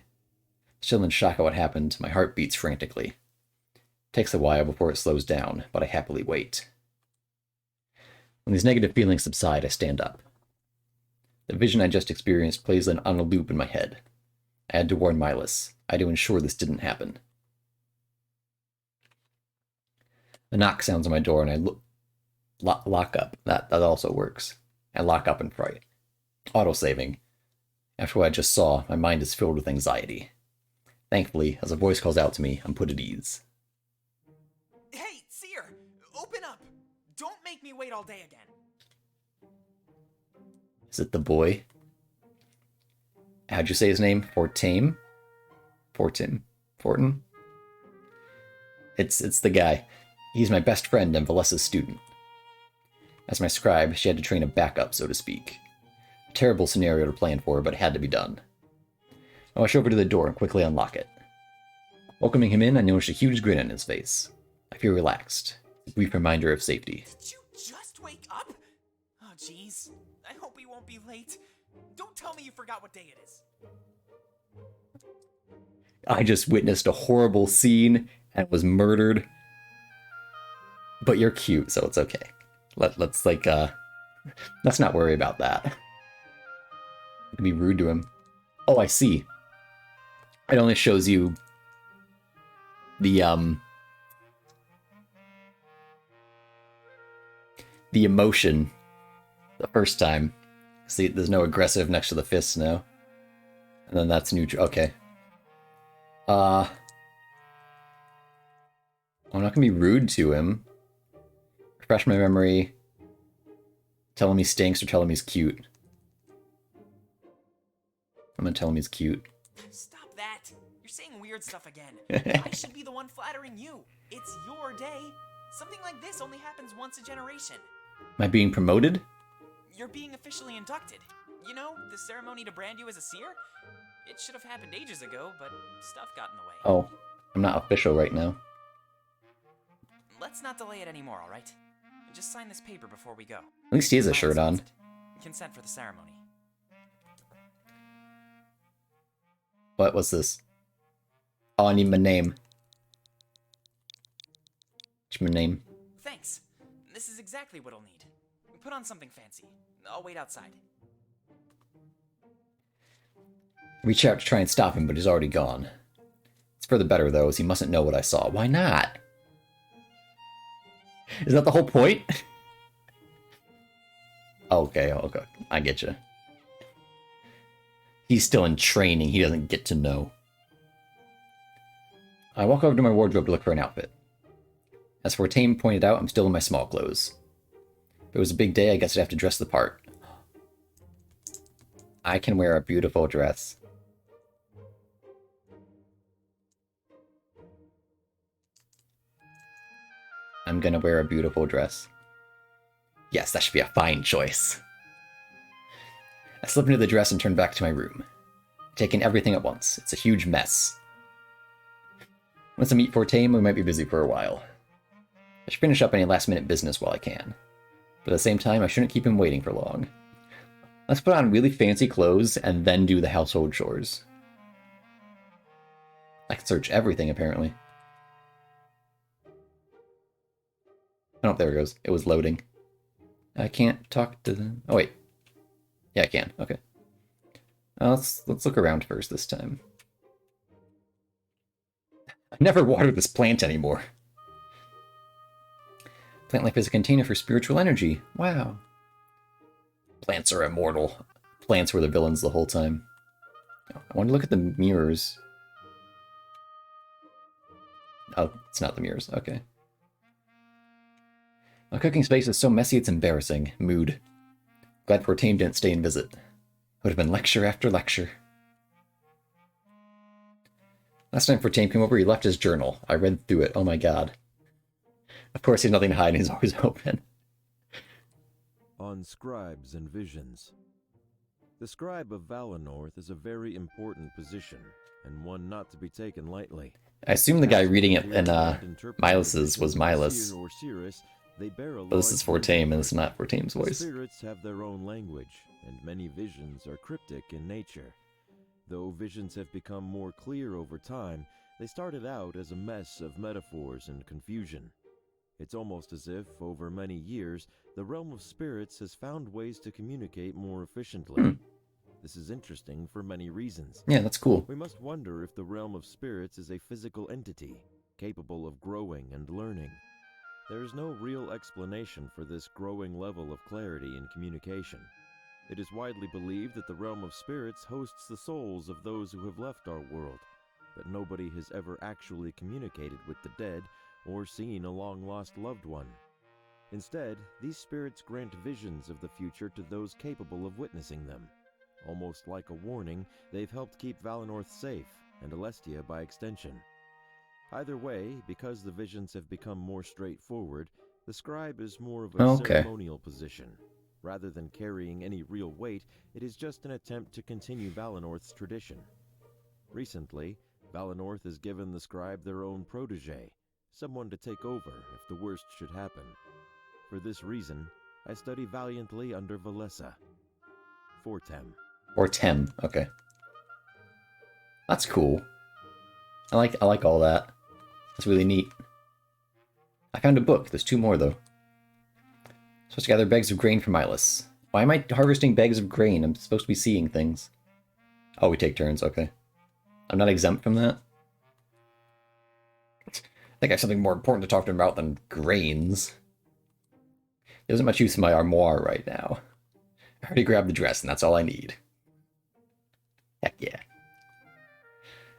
Still in shock at what happened, my heart beats frantically. It takes a while before it slows down, but I happily wait. When these negative feelings subside, I stand up. The vision I just experienced plays on a loop in my head. I had to warn Milas. I had to ensure this didn't happen. A knock sounds on my door and I lock up. That also works. I lock up in fright. Autosaving. After what I just saw, my mind is filled with anxiety. Thankfully, as a voice calls out to me, I'm put at ease. Hey, Seer! Open up! Don't make me wait all day again! Is it the boy? How'd you say his name? Fortin? Fortin? It's the guy. He's my best friend and Valessa's student. As my scribe, she had to train a backup, so to speak. A terrible scenario to plan for, but it had to be done. I rush over to the door and quickly unlock it. Welcoming him in, I notice a huge grin on his face. I feel relaxed, a brief reminder of safety. Did you just wake up? Oh, jeez. I hope we won't be late. Don't tell me you forgot what day it is. I just witnessed a horrible scene and was murdered. But you're cute, so it's okay. Let's not worry about that. I can be rude to him. Oh, I see. It only shows you the emotion the first time. See, there's no aggressive next to the fists now. And then that's neutral. Okay. I'm not gonna be rude to him. Refresh my memory. Tell him he stinks or tell him he's cute. I'm gonna tell him he's cute. Stop that! You're saying weird stuff again. I should be the one flattering you. It's your day. Something like this only happens once a generation. Am I being promoted? You're being officially inducted. You know, the ceremony to brand you as a seer? It should have happened ages ago, but stuff got in the way. Oh, I'm not official right now. Let's not delay it anymore, alright? Just sign this paper before we go. At least he has a shirt on. Consent for the ceremony. What was this? Oh, I need my name. What's my name? Thanks. The this is exactly what I'll need. Put on something fancy. I'll wait outside. Reach out to try and stop him, but he's already gone. It's for the better, though, as he mustn't know what I saw. Why not? Is that the whole point? Okay, okay. I get you. He's still in training. He doesn't get to know. I walk over to my wardrobe to look for an outfit. As Fortane pointed out, I'm still in my small clothes. If it was a big day, I guess I'd have to dress the part. I can wear a beautiful dress. I'm gonna wear a beautiful dress. Yes, that should be a fine choice. I slip into the dress and turn back to my room. Taking everything at once. It's a huge mess. Once I meet Fortane, we might be busy for a while. I should finish up any last-minute business while I can. But at the same time, I shouldn't keep him waiting for long. Let's put on really fancy clothes and then do the household chores. I can search everything, apparently. Oh, there it goes. It was loading. I can't talk to them. Oh, wait. Yeah, I can. Okay. Let's look around first this time. I never water this plant anymore. Plant life is a container for spiritual energy. Wow. Plants are immortal. Plants were the villains the whole time. I want to look at the mirrors. Oh, it's not the mirrors. Okay. My cooking space is so messy it's embarrassing. Mood. Glad Fortane didn't stay and visit. Would have been lecture after lecture. Last time Fortane came over, he left his journal. I read through it. Oh my god. Of course, he has nothing to hide and he's always open. On Scribes and Visions. The Scribe of Valenorth is a very important position, and one not to be taken lightly. I assume the guy reading it in Milas's was Milas. But this is Fortane, and it's not Fortane's voice. Spirits have their own language, and many visions are cryptic in nature. Though visions have become more clear over time, they started out as a mess of metaphors and confusion. It's almost as if, over many years, the realm of spirits has found ways to communicate more efficiently. This is interesting for many reasons. Yeah, that's cool. We must wonder if the realm of spirits is a physical entity, capable of growing and learning. There is no real explanation for this growing level of clarity in communication. It is widely believed that the realm of spirits hosts the souls of those who have left our world, but nobody has ever actually communicated with the dead or seen a long-lost loved one. Instead, these spirits grant visions of the future to those capable of witnessing them. Almost like a warning, they've helped keep Valenorth safe, and Alestia by extension. Either way, because the visions have become more straightforward, the scribe is more of a ceremonial position. Rather than carrying any real weight, it is just an attempt to continue Valenorth's tradition. Recently, Valenorth has given the scribe their own protege, someone to take over if the worst should happen. For this reason, I study valiantly under Valessa. Fortem. Fortem, okay. That's cool. I like all that. That's really neat. I found a book. There's 2 more, though. Supposed to gather bags of grain from Milas. Why am I harvesting bags of grain? I'm supposed to be seeing things. Oh, we take turns, okay. I'm not exempt from that? I think I have something more important to talk to him about than grains. There isn't much use in my armoire right now. I already grabbed the dress, and that's all I need. Heck yeah.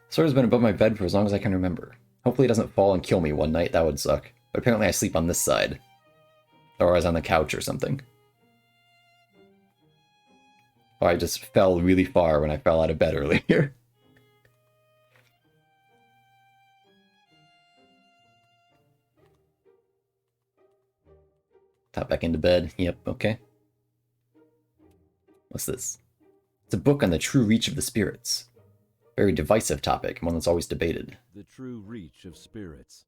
Sword has been above my bed for as long as I can remember. Hopefully it doesn't fall and kill me one night, that would suck. But apparently I sleep on this side. Or I was on the couch or something. Or I just fell really far when I fell out of bed earlier. Top back into bed. Yep, okay. What's this? It's a book on the true reach of the spirits. Very divisive topic, one that's always debated. The true reach of spirits.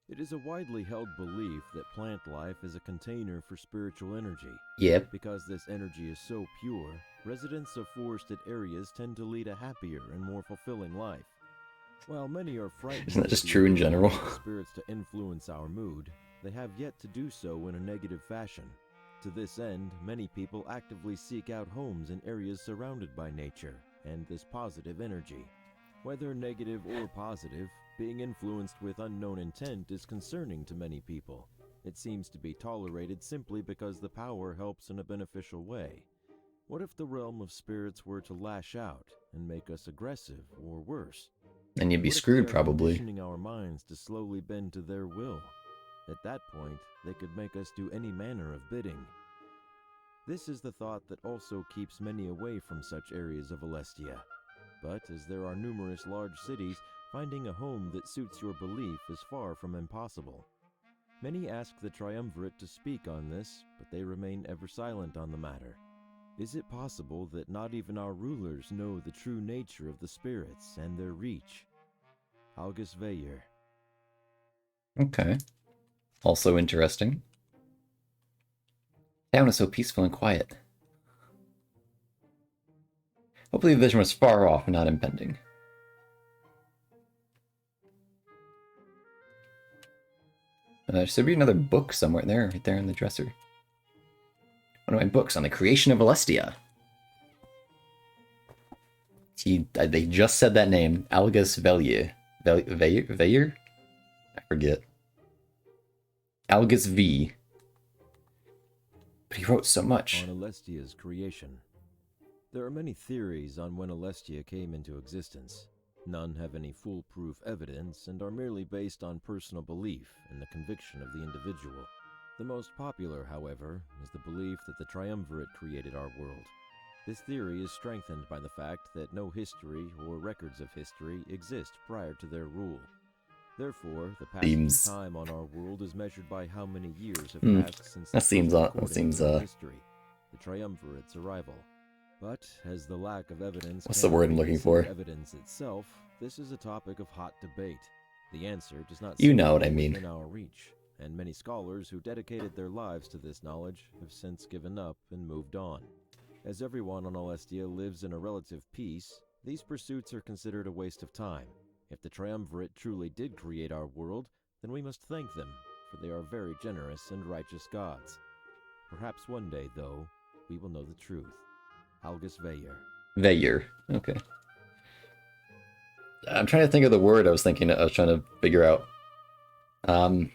It is a widely held belief that plant life is a container for spiritual energy. Yep. Because this energy is so pure, residents of forested areas tend to lead a happier and more fulfilling life. While many are frightened Isn't that just true in general? of spirits to influence our mood, they have yet to do so in a negative fashion. To this end, many people actively seek out homes in areas surrounded by nature and this positive energy. Whether negative or positive, being influenced with unknown intent is concerning to many people. It seems to be tolerated simply because the power helps in a beneficial way. What if the realm of spirits were to lash out and make us aggressive or worse? Then you'd be What if screwed, they are probably. conditioning our minds to slowly bend to their will? At that point, they could make us do any manner of bidding. This is the thought that also keeps many away from such areas of Alestia. But as there are numerous large cities, finding a home that suits your belief is far from impossible. Many ask the Triumvirate to speak on this, but they remain ever silent on the matter. Is it possible that not even our rulers know the true nature of the spirits and their reach? August Veyer. Okay. Also interesting. Town is so peaceful and quiet. Hopefully the vision was far off and not impending. There should be another book somewhere there, right there in the dresser. One of my books on the creation of Alestia. They just said that name, Algus Veyer. Veyer? I forget. Algus V. But he wrote so much. On Alestia's creation. There are many theories on when Alestia came into existence. None have any foolproof evidence and are merely based on personal belief and the conviction of the individual. The most popular, however, is the belief that the Triumvirate created our world. This theory is strengthened by the fact that no history or records of history exist prior to their rule. Therefore, the passage of time on our world is measured by how many years have passed since history, the Triumvirate's arrival. But as the lack of evidence what's the word I'm looking for? Evidence itself, this is a topic of hot debate. The answer does not you know what I seem mean. within our reach, and many scholars who dedicated their lives to this knowledge have since given up and moved on. As everyone on Alestia lives in a relative peace, these pursuits are considered a waste of time. If the Triumvirate truly did create our world, then we must thank them, for they are very generous and righteous gods. Perhaps one day, though, we will know the truth. August Veyer. Veyer. Okay. I'm trying to think of the word I was trying to figure out. I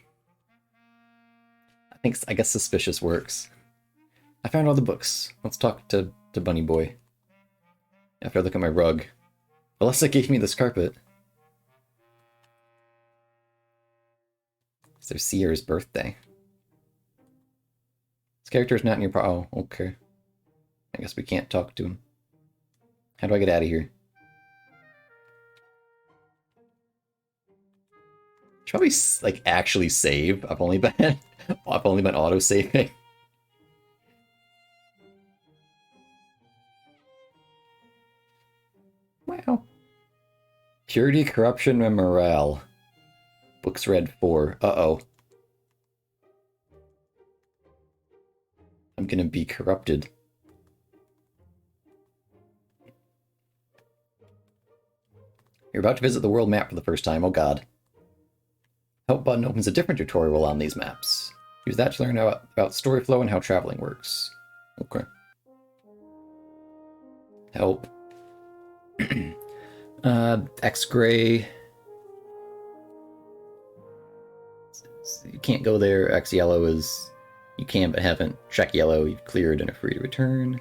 guess suspicious works. I found all the books. Let's talk to Bunny Boy. After I look at my rug. Alyssa gave me this carpet. It's their Sierra's birthday. This character is not in your oh, okay. I guess we can't talk to him. How do I get out of here? Should probably like actually save. I've only been auto saving. Wow. Purity, corruption, and morale. Books read 4. Uh-oh. I'm gonna be corrupted. You're about to visit the world map for the first time, oh god. Help button opens a different tutorial on these maps. Use that to learn about story flow and how traveling works. Okay. Help. X-gray. You can't go there. X-yellow is... You can but haven't. Check yellow, you've cleared and are free to return.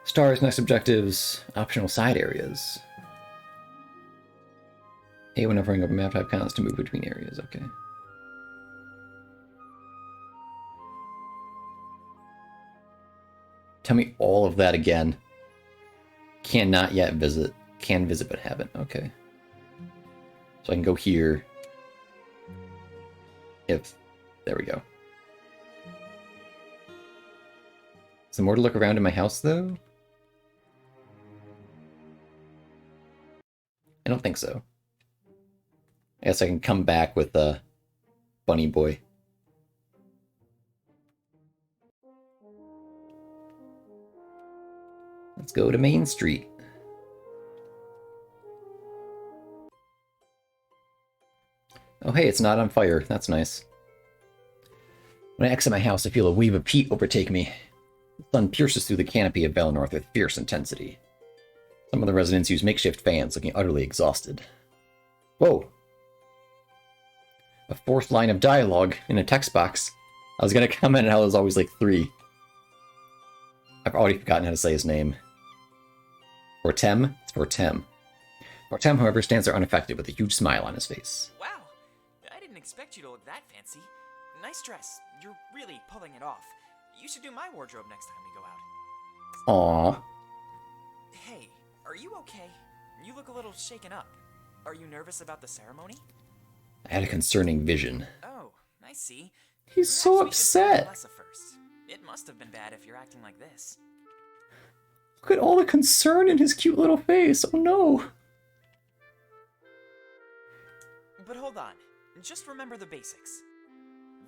Stars, next objectives. Optional side areas. A when hovering over map type counts to move between areas, okay. Tell me all of that again. Cannot yet visit. Can visit but haven't, okay. So I can go here. If... There we go. Is there more to look around in my house, though? I don't think so. I guess I can come back with Bunny Boy. Let's go to Main Street. Oh hey, it's not on fire. That's nice. When I exit my house, I feel a wave of heat overtake me. The sun pierces through the canopy of Valinor with fierce intensity. Some of the residents use makeshift fans, looking utterly exhausted. Whoa. A fourth line of dialogue in a text box. I was gonna comment on how there's always like 3. I've already forgotten how to say his name. Fortem? It's Fortem. Fortem, however, stands there unaffected with a huge smile on his face. Wow, I didn't expect you to look that fancy. Nice dress. You're really pulling it off. You should do my wardrobe next time we go out. Aww. Hey, are you okay? You look a little shaken up. Are you nervous about the ceremony? I had a concerning vision. Oh, I see. He's so Perhaps we should see upset. Melissa first. It must have been bad if you're acting like this. Look at all the concern in his cute little face. Oh no. But hold on. Just remember the basics.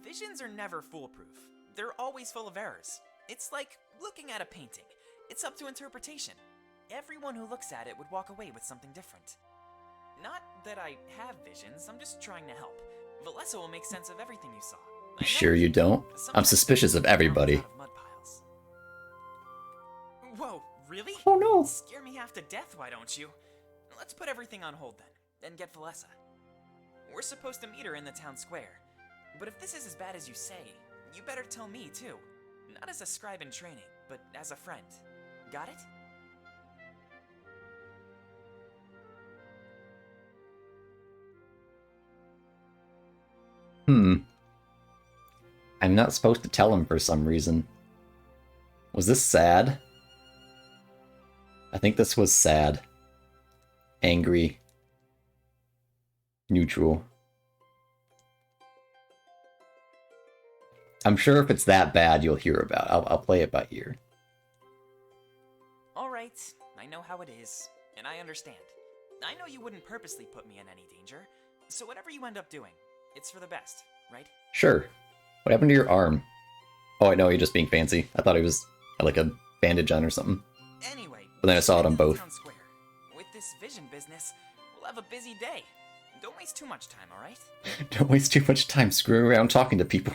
Visions are never foolproof. They're always full of errors. It's like looking at a painting. It's up to interpretation. Everyone who looks at it would walk away with something different. Not that I have visions, I'm just trying to help. Valessa will make sense of everything you saw. I know Sure it. you don't? I'm Sometimes suspicious of it comes everybody. out of mud piles. Whoa, really? Oh no. Scare me half to death, why don't you? Let's put everything on hold then, and get Valessa. We're supposed to meet her in the town square. But if this is as bad as you say, you better tell me too. Not as a scribe in training, but as a friend. Got it? I'm not supposed to tell him for some reason. Was this sad? I think this was sad. Angry. Neutral. I'm sure if it's that bad, you'll hear about it. I'll play it by ear. Alright, I know how it is, and I understand. I know you wouldn't purposely put me in any danger, so whatever you end up doing, it's for the best, right? Sure. What happened to your arm? Oh, I know, you're just being fancy. I thought it was like a bandage on or something. Anyway, But then I saw it on head to the both. town square. With this vision business, we'll have a busy day. Don't waste too much time, alright? Don't waste too much time screwing around talking to people.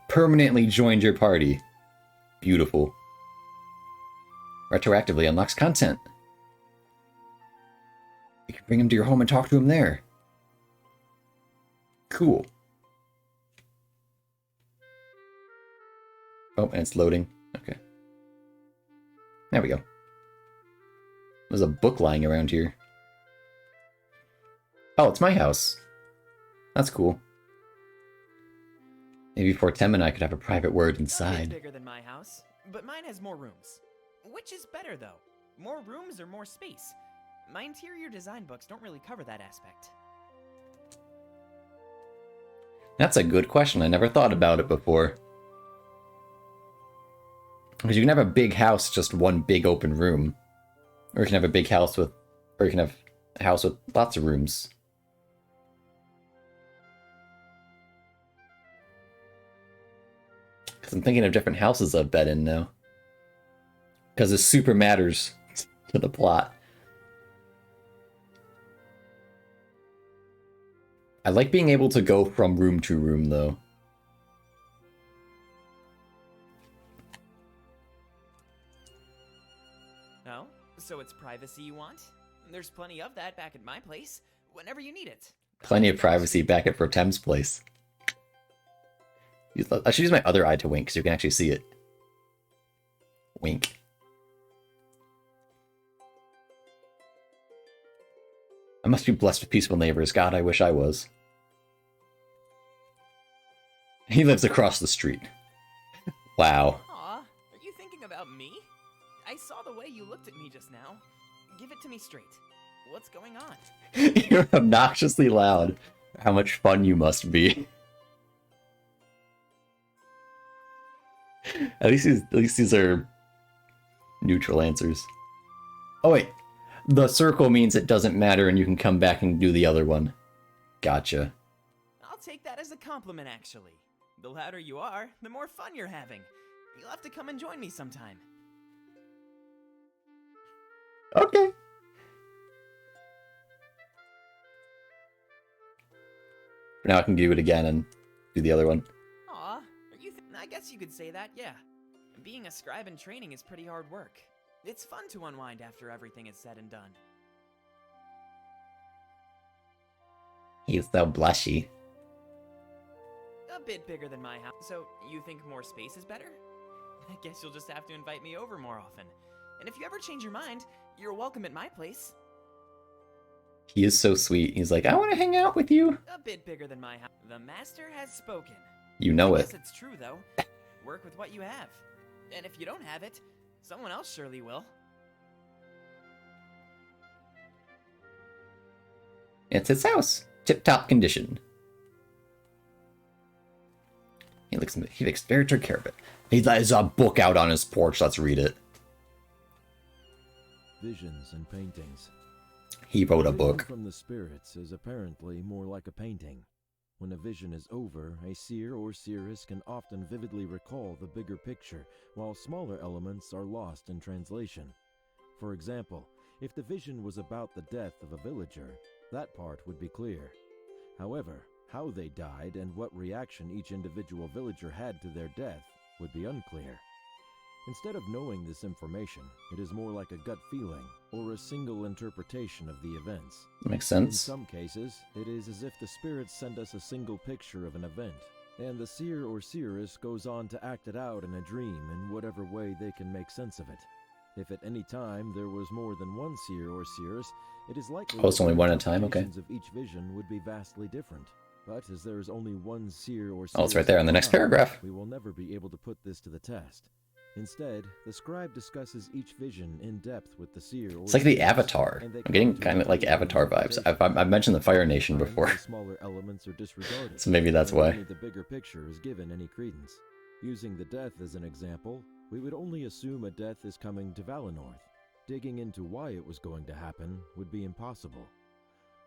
Permanently joined your party. Beautiful. Retroactively unlocks content. You can bring him to your home and talk to him there. Cool. Oh, and it's loading. Okay. There we go. There's a book lying around here. Oh, it's my house. That's cool. Maybe Fortem and I could have a private word It's inside. bigger than my house, but mine has more rooms. Which is better, though? More rooms or more space? My interior design books don't really cover that aspect. That's a good question. I never thought about it before. Because you can have a big house, just one big open room. Or you can have a big house with... Or you can have a house with lots of rooms. Because I'm thinking of different houses I've been in now. Because it super matters to the plot. I like being able to go from room to room, though. Oh? So it's privacy you want? There's plenty of that back at my place, whenever you need it. Plenty of privacy back at Fortem's place. I should use my other eye to wink, so you can actually see it. Wink. I must be blessed with peaceful neighbors. God, I wish I was. He lives across the street. Wow. Aw, are you thinking about me? I saw the way you looked at me just now. Give it to me straight. What's going on? You're obnoxiously loud. How much fun you must be. At least these are neutral answers. Oh wait, the circle means it doesn't matter and you can come back and do the other one. Gotcha. I'll take that as a compliment, actually. The louder you are, the more fun you're having. You'll have to come and join me sometime. Okay. Now I can do it again and do the other one. guess you could say that, yeah. Being a scribe in training is pretty hard work. It's fun to unwind after everything is said and done. He's so blushy. A bit bigger than my house, so you think more space is better? I guess you'll just have to invite me over more often. And if you ever change your mind, you're welcome at my place. He is so sweet. He's like, I want to hang out with you. A bit bigger than my house. The master has spoken. You know I it. guess it's true, though. Work with what you have. And if you don't have it, someone else surely will. It's his house. Tip-top condition. He takes very good care of it. There's a book out on his porch. Let's read it. Visions and paintings. He wrote a Vision book. from the spirits is apparently more like a painting. When a vision is over, a seer or seeress can often vividly recall the bigger picture, while smaller elements are lost in translation. For example, if the vision was about the death of a villager, that part would be clear. However, how they died and what reaction each individual villager had to their death would be unclear. Instead of knowing this information, it is more like a gut feeling or a single interpretation of the events. Makes In sense. some cases, it is as if the spirits send us a single picture of an event, and the seer or seeress goes on to act it out in a dream in whatever way they can make sense of it. If at any time there was more than one seer or seeress, it is likely Oh, it's that only the one at a time? Okay. interpretations of each vision would be vastly different. But as there is only one seer or seeress Oh, it's right there in the next at a time, paragraph. we will never be able to put this to the test. Instead, the scribe discusses each vision in depth with the seer or It's like the seeress, Avatar. and they I'm getting come to kind of like conclude Avatar vibes. interpretation. I've mentioned the Fire Nation Sometimes before. the smaller elements are disregarded, So maybe that's and why. only the bigger picture is given any credence. Using the death as an example, we would only assume a death is coming to Valinor. Digging into why it was going to happen would be impossible.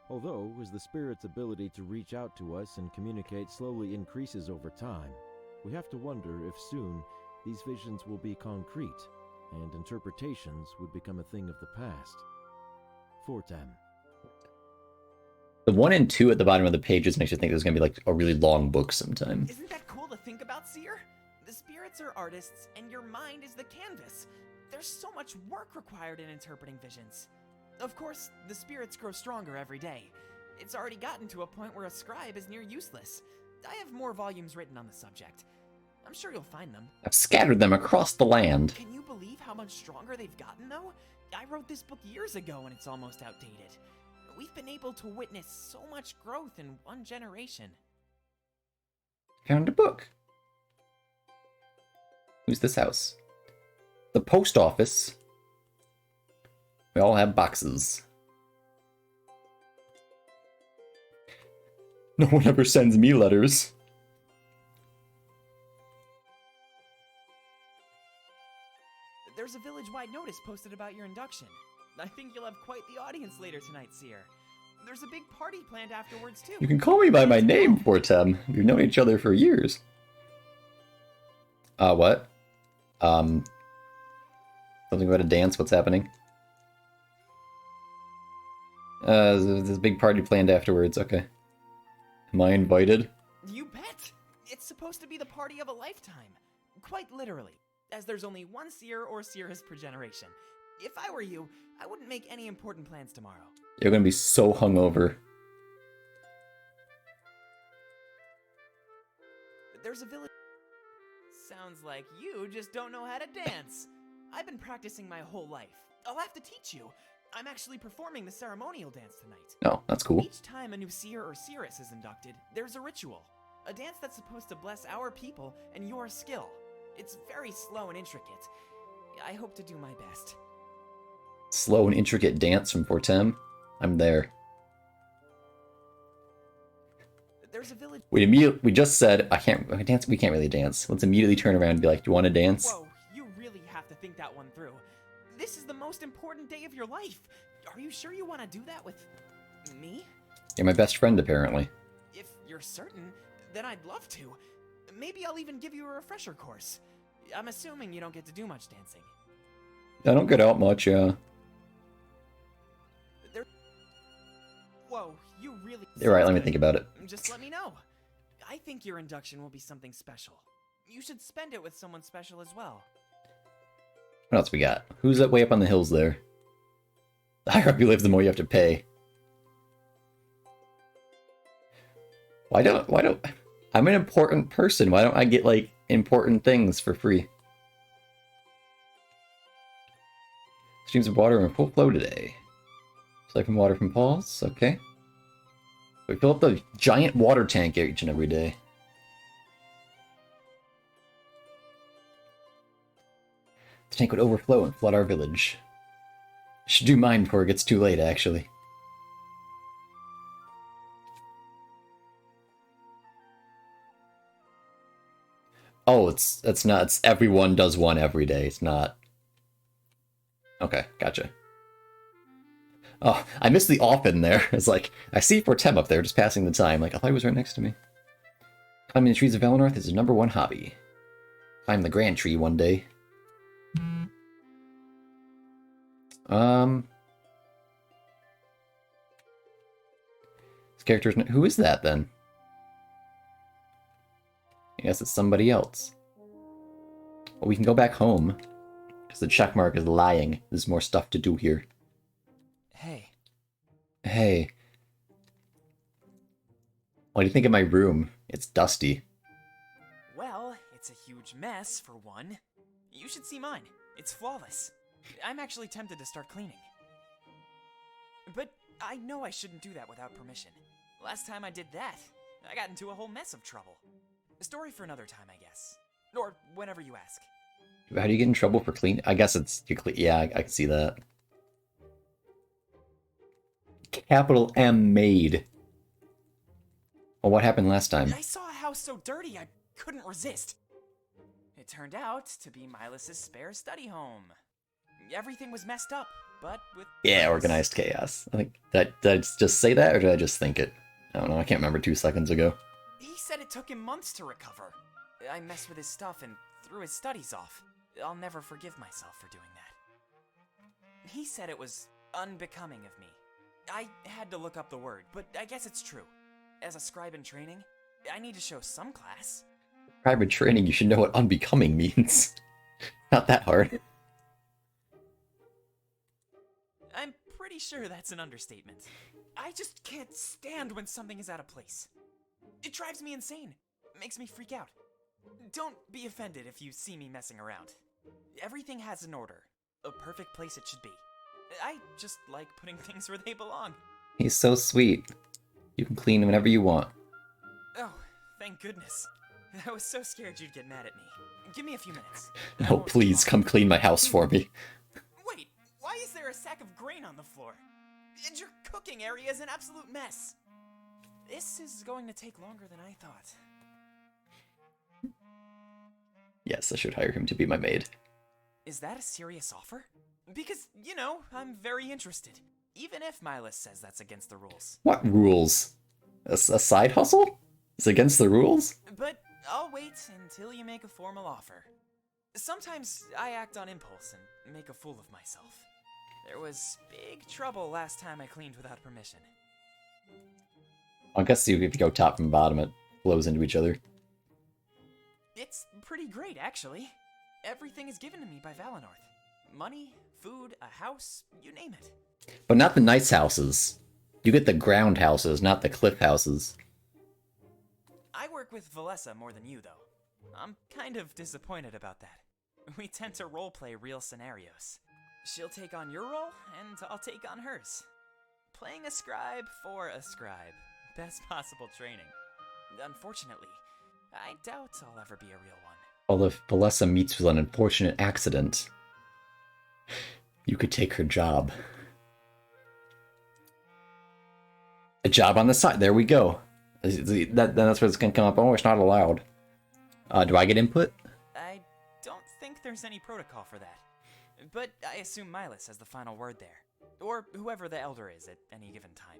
Although, as the spirit's ability to reach out to us and communicate slowly increases over time, we have to wonder if soon these visions will be concrete, and interpretations would become a thing of the past. Fortem. The 1 and 2 at the bottom of the pages makes you think there's going to be like a really long book sometime. Isn't that cool to think about, Seer? The spirits are artists, and your mind is the canvas. There's so much work required in interpreting visions. Of course, the spirits grow stronger every day. It's already gotten to a point where a scribe is near useless. I have more volumes written on the subject. I'm sure you'll find them. I've scattered them across the land. Can you believe how much stronger they've gotten, though? I wrote this book years ago and it's almost outdated. We've been able to witness so much growth in one generation. Found a book. Who's this house? The post office. We all have boxes. No one ever sends me letters. There's a village-wide notice posted about your induction. I think you'll have quite the audience later tonight, Seer. There's a big party planned afterwards, too. You can call me by my name, Fortem. We've known each other for years. What? Something about a dance? What's happening? There's a big party planned afterwards. Okay. Am I invited? You bet! It's supposed to be the party of a lifetime. Quite literally, as there's only one seer or seeress per generation. If I were you, I wouldn't make any important plans tomorrow. You're gonna be so hungover. There's a village... Sounds like you just don't know how to dance. I've been practicing my whole life. I'll have to teach you. I'm actually performing the ceremonial dance tonight. Oh, that's cool. Each time a new seer or seeress is inducted, there's a ritual. A dance that's supposed to bless our people and your skill. It's very slow and intricate. I hope to do my best. Slow and intricate dance from Fortem. I'm there. There's a village... We just said I can't dance. We can't really dance. Let's immediately turn around and be like, "Do you want to dance?" Whoa, you really have to think that one through. This is the most important day of your life. Are you sure you want to do that with me? You're my best friend, apparently. If you're certain, then I'd love to. Maybe I'll even give you a refresher course. I'm assuming you don't get to do much dancing. I don't get out much, yeah. Whoa, you really... You're right, let me think about it. Just let me know. I think your induction will be something special. You should spend it with someone special as well. What else we got? Who's that way up on the hills there? The higher up you live, the more you have to pay. Why don't... I'm an important person. Why don't I get, like, important things for free? Streams of water are in full flow today. Siphon water from Paul's. Okay. We fill up the giant water tank each and every day. The tank would overflow and flood our village. I should do mine before it gets too late, actually. Oh, it's not. It's everyone does one every day. It's not. Okay, gotcha. Oh, I missed the off in there. It's like, I see Fortem up there just passing the time. Like, I thought he was right next to me. Climbing the trees of Valinor is his #1 hobby. Climb the Grand Tree one day. This character's... Who is that, then? I guess it's somebody else. Well, we can go back home. Because the checkmark is lying. There's more stuff to do here. Hey. Hey. What do you think of my room? It's dusty. Well, it's a huge mess, for one. You should see mine. It's flawless. I'm actually tempted to start cleaning. But I know I shouldn't do that without permission. Last time I did that, I got into a whole mess of trouble. A story for another time, I guess. Or whenever you ask. How do you get in trouble for cleaning? I guess it's... Yeah, I can see that. Capital M made. Well, what happened last time? I saw a house so dirty I couldn't resist. It turned out to be Milas's spare study home. Everything was messed up, but with... Yeah, organized chaos. I think... Did I just say that, or did I just think it? I don't know, I can't remember 2 seconds ago. He said it took him months to recover. I messed with his stuff and threw his studies off. I'll never forgive myself for doing that. He said it was unbecoming of me. I had to look up the word, but I guess it's true. As a scribe in training, I need to show some class. Scribe in training, you should know what unbecoming means. Not that hard. I'm pretty sure that's an understatement. I just can't stand when something is out of place. It drives me insane. Makes me freak out. Don't be offended if you see me messing around. Everything has an order. A perfect place it should be. I just like putting things where they belong. He's so sweet. You can clean whenever you want. Oh, thank goodness. I was so scared you'd get mad at me. Give me a few minutes. Oh, please, come clean my house for me. Wait, why is there a sack of grain on the floor? And your cooking area is an absolute mess. This is going to take longer than I thought. Yes, I should hire him to be my maid. Is that a serious offer? Because, you know, I'm very interested. Even if Milas says that's against the rules. What rules? A side hustle? It's against the rules? But I'll wait until you make a formal offer. Sometimes I act on impulse and make a fool of myself. There was big trouble last time I cleaned without permission. I guess if you go top and bottom, it flows into each other. It's pretty great, actually. Everything is given to me by Valinor. Money, food, a house, you name it. But not the nice houses. You get the ground houses, not the cliff houses. I work with Valessa more than you, though. I'm kind of disappointed about that. We tend to roleplay real scenarios. She'll take on your role, and I'll take on hers. Playing a scribe for a scribe. Best possible training. Unfortunately, I doubt I'll ever be a real one. Well, if Valessa meets with an unfortunate accident, you could take her job. A job on the side. There we go. That's where it's going to come up. Oh, it's not allowed. Do I get input? I don't think there's any protocol for that. But I assume Milas has the final word there. Or whoever the elder is at any given time.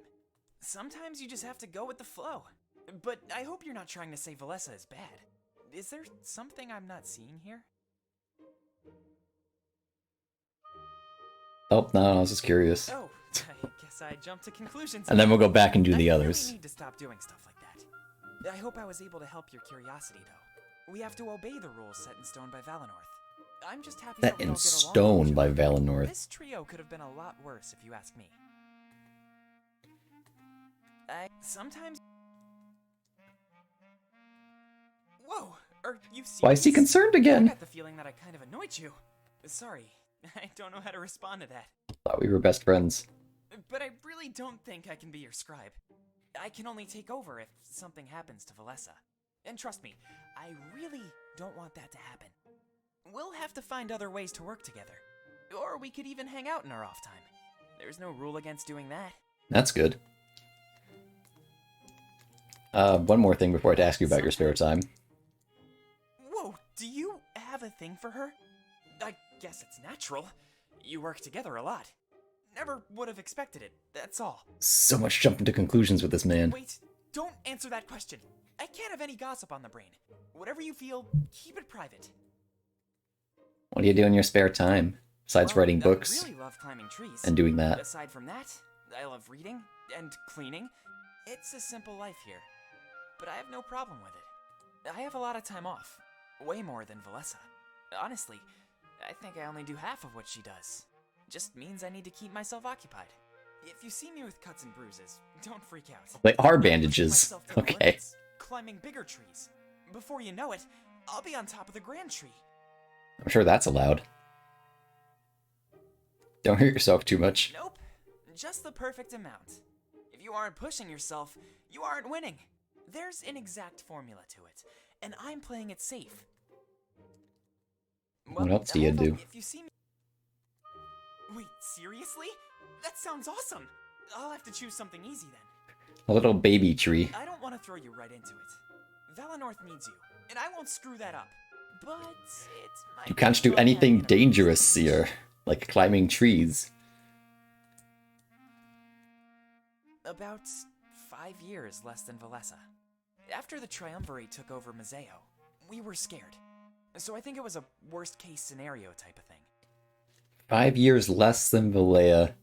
Sometimes you just have to go with the flow. But I hope you're not trying to say Valessa is bad. Is there something I'm not seeing here? Oh, no, I was just curious. Oh, I guess I jumped to conclusions. And then we'll go back and do the I others. really need to stop doing stuff like that. I hope I was able to help your curiosity, though. We have to obey the rules set in stone by Valenorth. I'm just happy Set that we in all get along with stone each by other. Valenorth. This trio could have been a lot worse if you ask me. Sometimes... Whoa! Are you serious? Why is he concerned I again? got the feeling that I kind of annoyed you. Sorry, I don't know how to respond to that. Thought we were best friends. But I really don't think I can be your scribe. I can only take over if something happens to Valessa. And trust me, I really don't want that to happen. We'll have to find other ways to work together. Or we could even hang out in our off time. There's no rule against doing that. That's good. One more thing before I ask you about your spare time. Whoa, do you have a thing for her? I guess it's natural. You work together a lot. Never would have expected it, that's all. So much jumping to conclusions with this man. Wait, don't answer that question. I can't have any gossip on the brain. Whatever you feel, keep it private. What do you do in your spare time? Besides Well, writing books I really love climbing trees. and doing that. Aside from that, I love reading and cleaning. It's a simple life here. But I have no problem with it. I have a lot of time off. Way more than Valessa. Honestly, I think I only do half of what she does. Just means I need to keep myself occupied. If you see me with cuts and bruises, don't freak out. They are I'm pushing bandages. myself to the Okay. limits, climbing bigger trees. Before you know it, I'll be on top of the grand tree. I'm sure that's allowed. Don't hurt yourself too much. Nope. Just the perfect amount. If you aren't pushing yourself, you aren't winning. There's an exact formula to it, and I'm playing it safe. What else do you although, do? If you see me... Wait, seriously? That sounds awesome. I'll have to choose something easy then. A little baby tree. I don't want to throw you right into it. Valenorth needs you, and I won't screw that up. But it might You can't be do fun anything having a dangerous, reason. Seer. Like climbing trees. About 5 years less than Valessa. After the Triumvirate took over Mazeo, we were scared. So I think it was a worst-case scenario type of thing. 5 years less than Valea.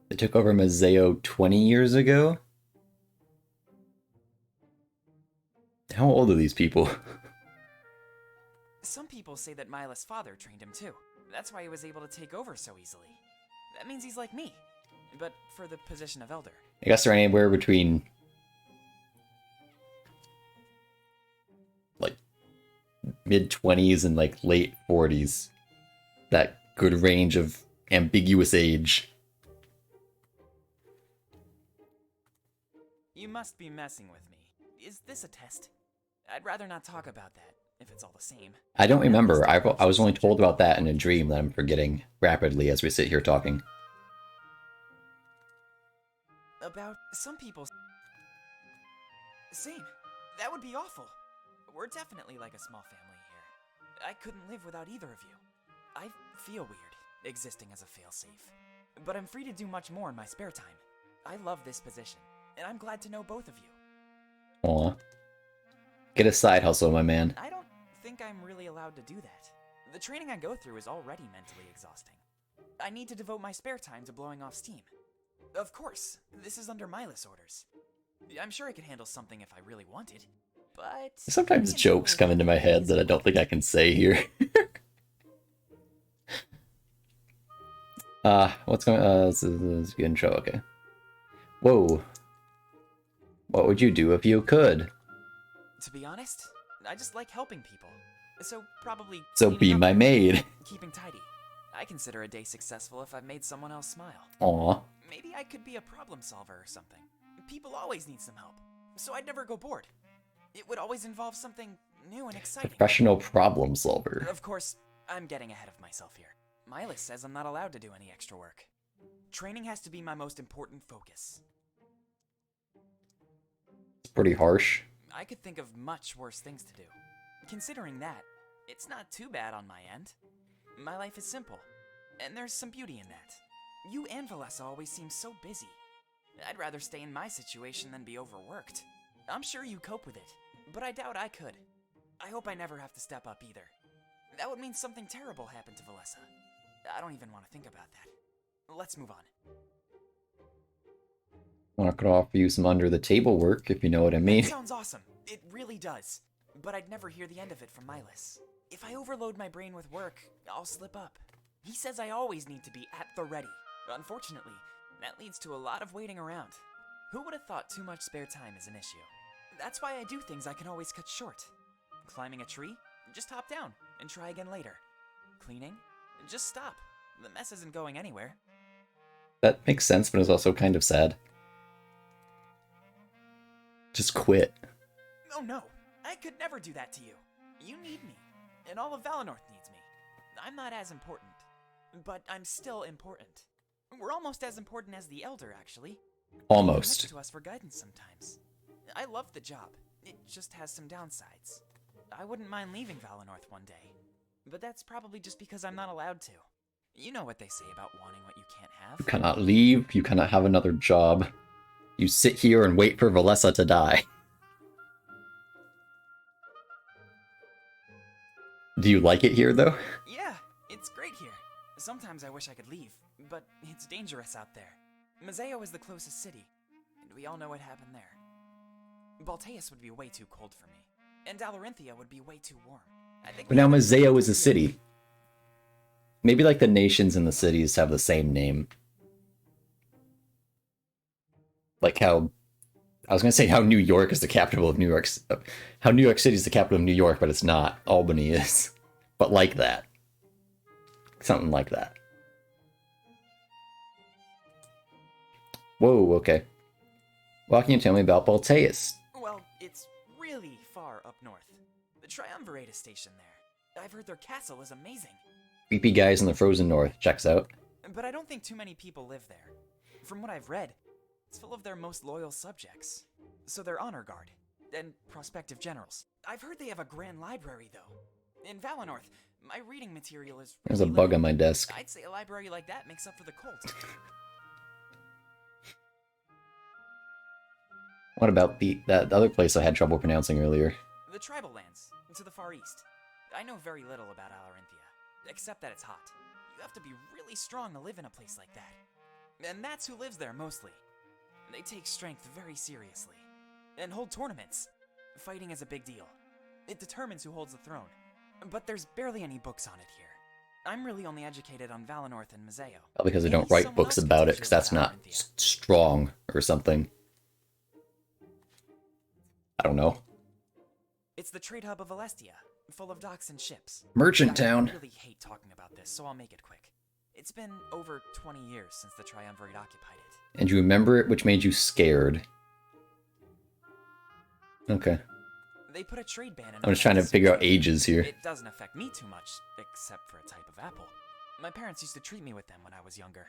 They took over Mazeo 20 years ago? How old are these people? Some people say that Mila's father trained him too. That's why he was able to take over so easily. That means he's like me, but for the position of Elder. I guess they're anywhere between... like... mid-20s and like late 40s. That good range of ambiguous age. You must be messing with me. Is this a test? I'd rather not talk about that, if it's all the same. I don't remember. I was only told about that in a dream that I'm forgetting rapidly as we sit here talking. About some people... Same. That would be awful. We're definitely like a small family here. I couldn't live without either of you. I feel weird, existing as a failsafe. But I'm free to do much more in my spare time. I love this position, and I'm glad to know both of you. Aw. Get a side hustle, my man. I don't think I'm really allowed to do that. The training I go through is already mentally exhausting. I need to devote my spare time to blowing off steam. Of course, this is under Milas orders. I'm sure I could handle something if I really wanted, but... Sometimes jokes come into my head that I don't think I can say here. What's going on? This is a good intro, okay. Whoa. What would you do if you could? To be honest, I just like helping people. So probably... So cleaning be up my and maid. Keeping tidy. I consider a day successful if I've made someone else smile. Aw. Maybe I could be a problem solver or something. People always need some help, so I'd never go bored. It would always involve something new and exciting. Professional problem solver. Of course, I'm getting ahead of myself here. Milas says I'm not allowed to do any extra work. Training has to be my most important focus. It's pretty harsh. I could think of much worse things to do. Considering that, it's not too bad on my end. My life is simple, and there's some beauty in that. You and Valessa always seem so busy. I'd rather stay in my situation than be overworked. I'm sure you cope with it, but I doubt I could. I hope I never have to step up either. That would mean something terrible happened to Valessa. I don't even want to think about that. Let's move on. Well, I could offer you some under the table work, if you know what I mean. Sounds awesome. It really does. but I'd never hear the end of it from Milas. If I overload my brain with work, I'll slip up. He says I always need to be at the ready. Unfortunately, that leads to a lot of waiting around. Who would have thought too much spare time is an issue? That's why I do things I can always cut short. Climbing a tree? Just hop down and try again later. Cleaning? Just stop. The mess isn't going anywhere. That makes sense, but it's also kind of sad. Just quit. Oh no, I could never do that to you. You need me, and all of Valenorth needs me. I'm not as important, but I'm still important. We're almost as important as the Elder, actually. Almost. They look to us for guidance sometimes. I love the job. It just has some downsides. I wouldn't mind leaving Valenorth one day, but that's probably just because I'm not allowed to. You know what they say about wanting what you can't have. You cannot leave, you cannot have another job. You sit here and wait for Valessa to die. Do you like it here, though? Yeah, it's great here. Sometimes I wish I could leave, but it's dangerous out there. Mazeo is the closest city, and we all know what happened there. Balteus would be way too cold for me, and Dalarinthia would be way too warm. But now Mazeo is a city. Maybe like the nations and the cities have the same name. Like how... I was going to say how New York is the capital of New York... How New York City is the capital of New York, but it's not. Albany is. But like that. Something like that. Whoa, okay. What can you tell me about Balteus? Well, it's really far up north. The Triumvirate is stationed there. I've heard their castle is amazing. Creepy guys in the frozen north. Checks out. But I don't think too many people live there. From what I've read, it's full of their most loyal subjects. So they're honor guard and prospective generals. I've heard they have a grand library, though. In Valenorth, my reading material is There's a bug on my desk. I'd say a library like that makes up for the cult. What about that other place I had trouble pronouncing earlier? The tribal lands, to the far east. I know very little about Alarinthia, except that it's hot. You have to be really strong to live in a place like that. And that's who lives there mostly. They take strength very seriously, and hold tournaments. Fighting is a big deal. It determines who holds the throne. But there's barely any books on it here. I'm really only educated on Valenorth and Mazeo. Well, because they don't write books about it, because that's not strong or something. I don't know. It's the trade hub of Alestia, full of docks and ships. Merchant town. I really hate talking about this, so I'll make it quick. It's been over 20 years since the Triumvirate occupied it. And you remember it, which made you scared. Okay. They put a trade ban in. I'm just trying to figure out ages here. It doesn't affect me too much, except for a type of apple. My parents used to treat me with them when I was younger.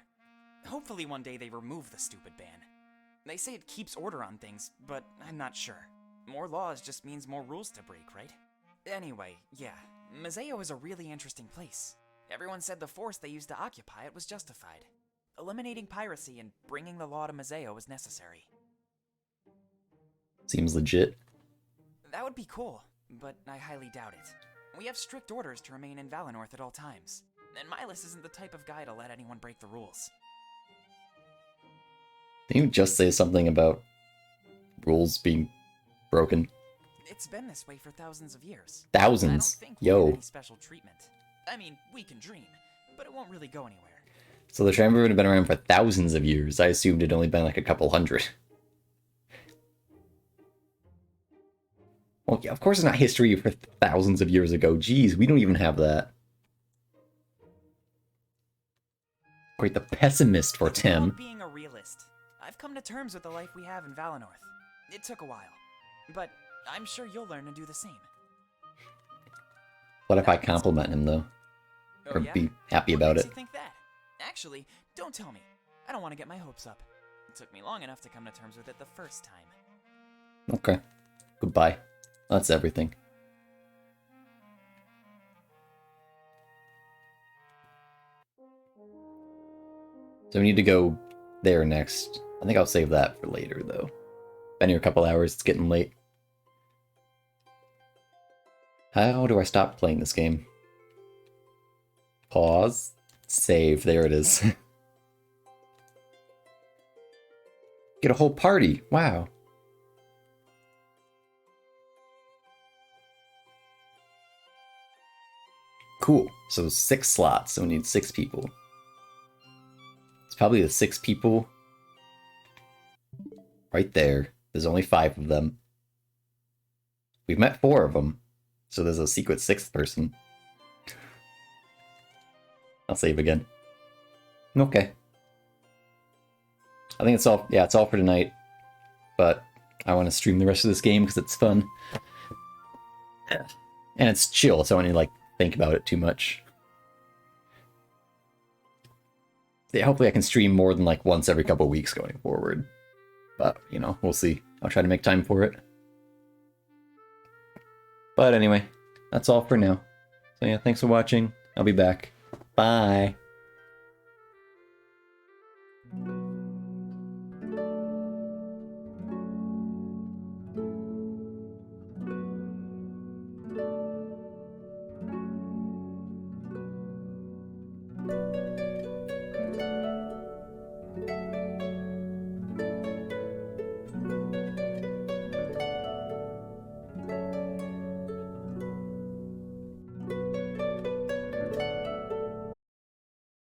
Hopefully one day they remove the stupid ban. They say it keeps order on things, but I'm not sure. More laws just means more rules to break, right? Anyway, yeah, Mazeo is a really interesting place. Everyone said the force they used to occupy it was justified. Eliminating piracy and bringing the law to Mazeo was necessary. Seems legit. That would be cool, but I highly doubt it. We have strict orders to remain in Valenorth at all times, and Milas isn't the type of guy to let anyone break the rules. Didn't you just say something about rules being broken? It's been this way for thousands of years. Thousands? I don't think we get any special treatment. I mean, we can dream, but it won't really go anywhere. So the Triumvirate had been around for thousands of years. I assumed it'd only been like a couple hundred. Well, yeah, of course it's not history for thousands of years ago. Jeez, we don't even have that. Quite the pessimist for Tim. Being a realist, I've come to terms with the life we have in Valenorth. It took a while, but I'm sure you'll learn to do the same. What if I compliment him, though? Or be happy about it? What makes you think that? Actually, don't tell me. I don't want to get my hopes up. It took me long enough to come to terms with it the first time. Okay. Goodbye. That's everything. So we need to go there next. I think I'll save that for later, though. Been here a couple hours, it's getting late. How do I stop playing this game? Pause. Save. There it is. Get a whole party. Wow. Cool. So 6 slots, so we need 6 people. It's probably the 6 people right there. There's only 5 of them. We've met 4 of them, so there's a secret 6th person. I'll save again. Okay. I think it's all, yeah, it's all for tonight. But I want to stream the rest of this game because it's fun. And it's chill, so I don't need to, like, think about it too much. Yeah, hopefully I can stream more than, like, once every couple weeks going forward. But, you know, we'll see. I'll try to make time for it. But anyway, that's all for now. So yeah, thanks for watching. I'll be back. Bye.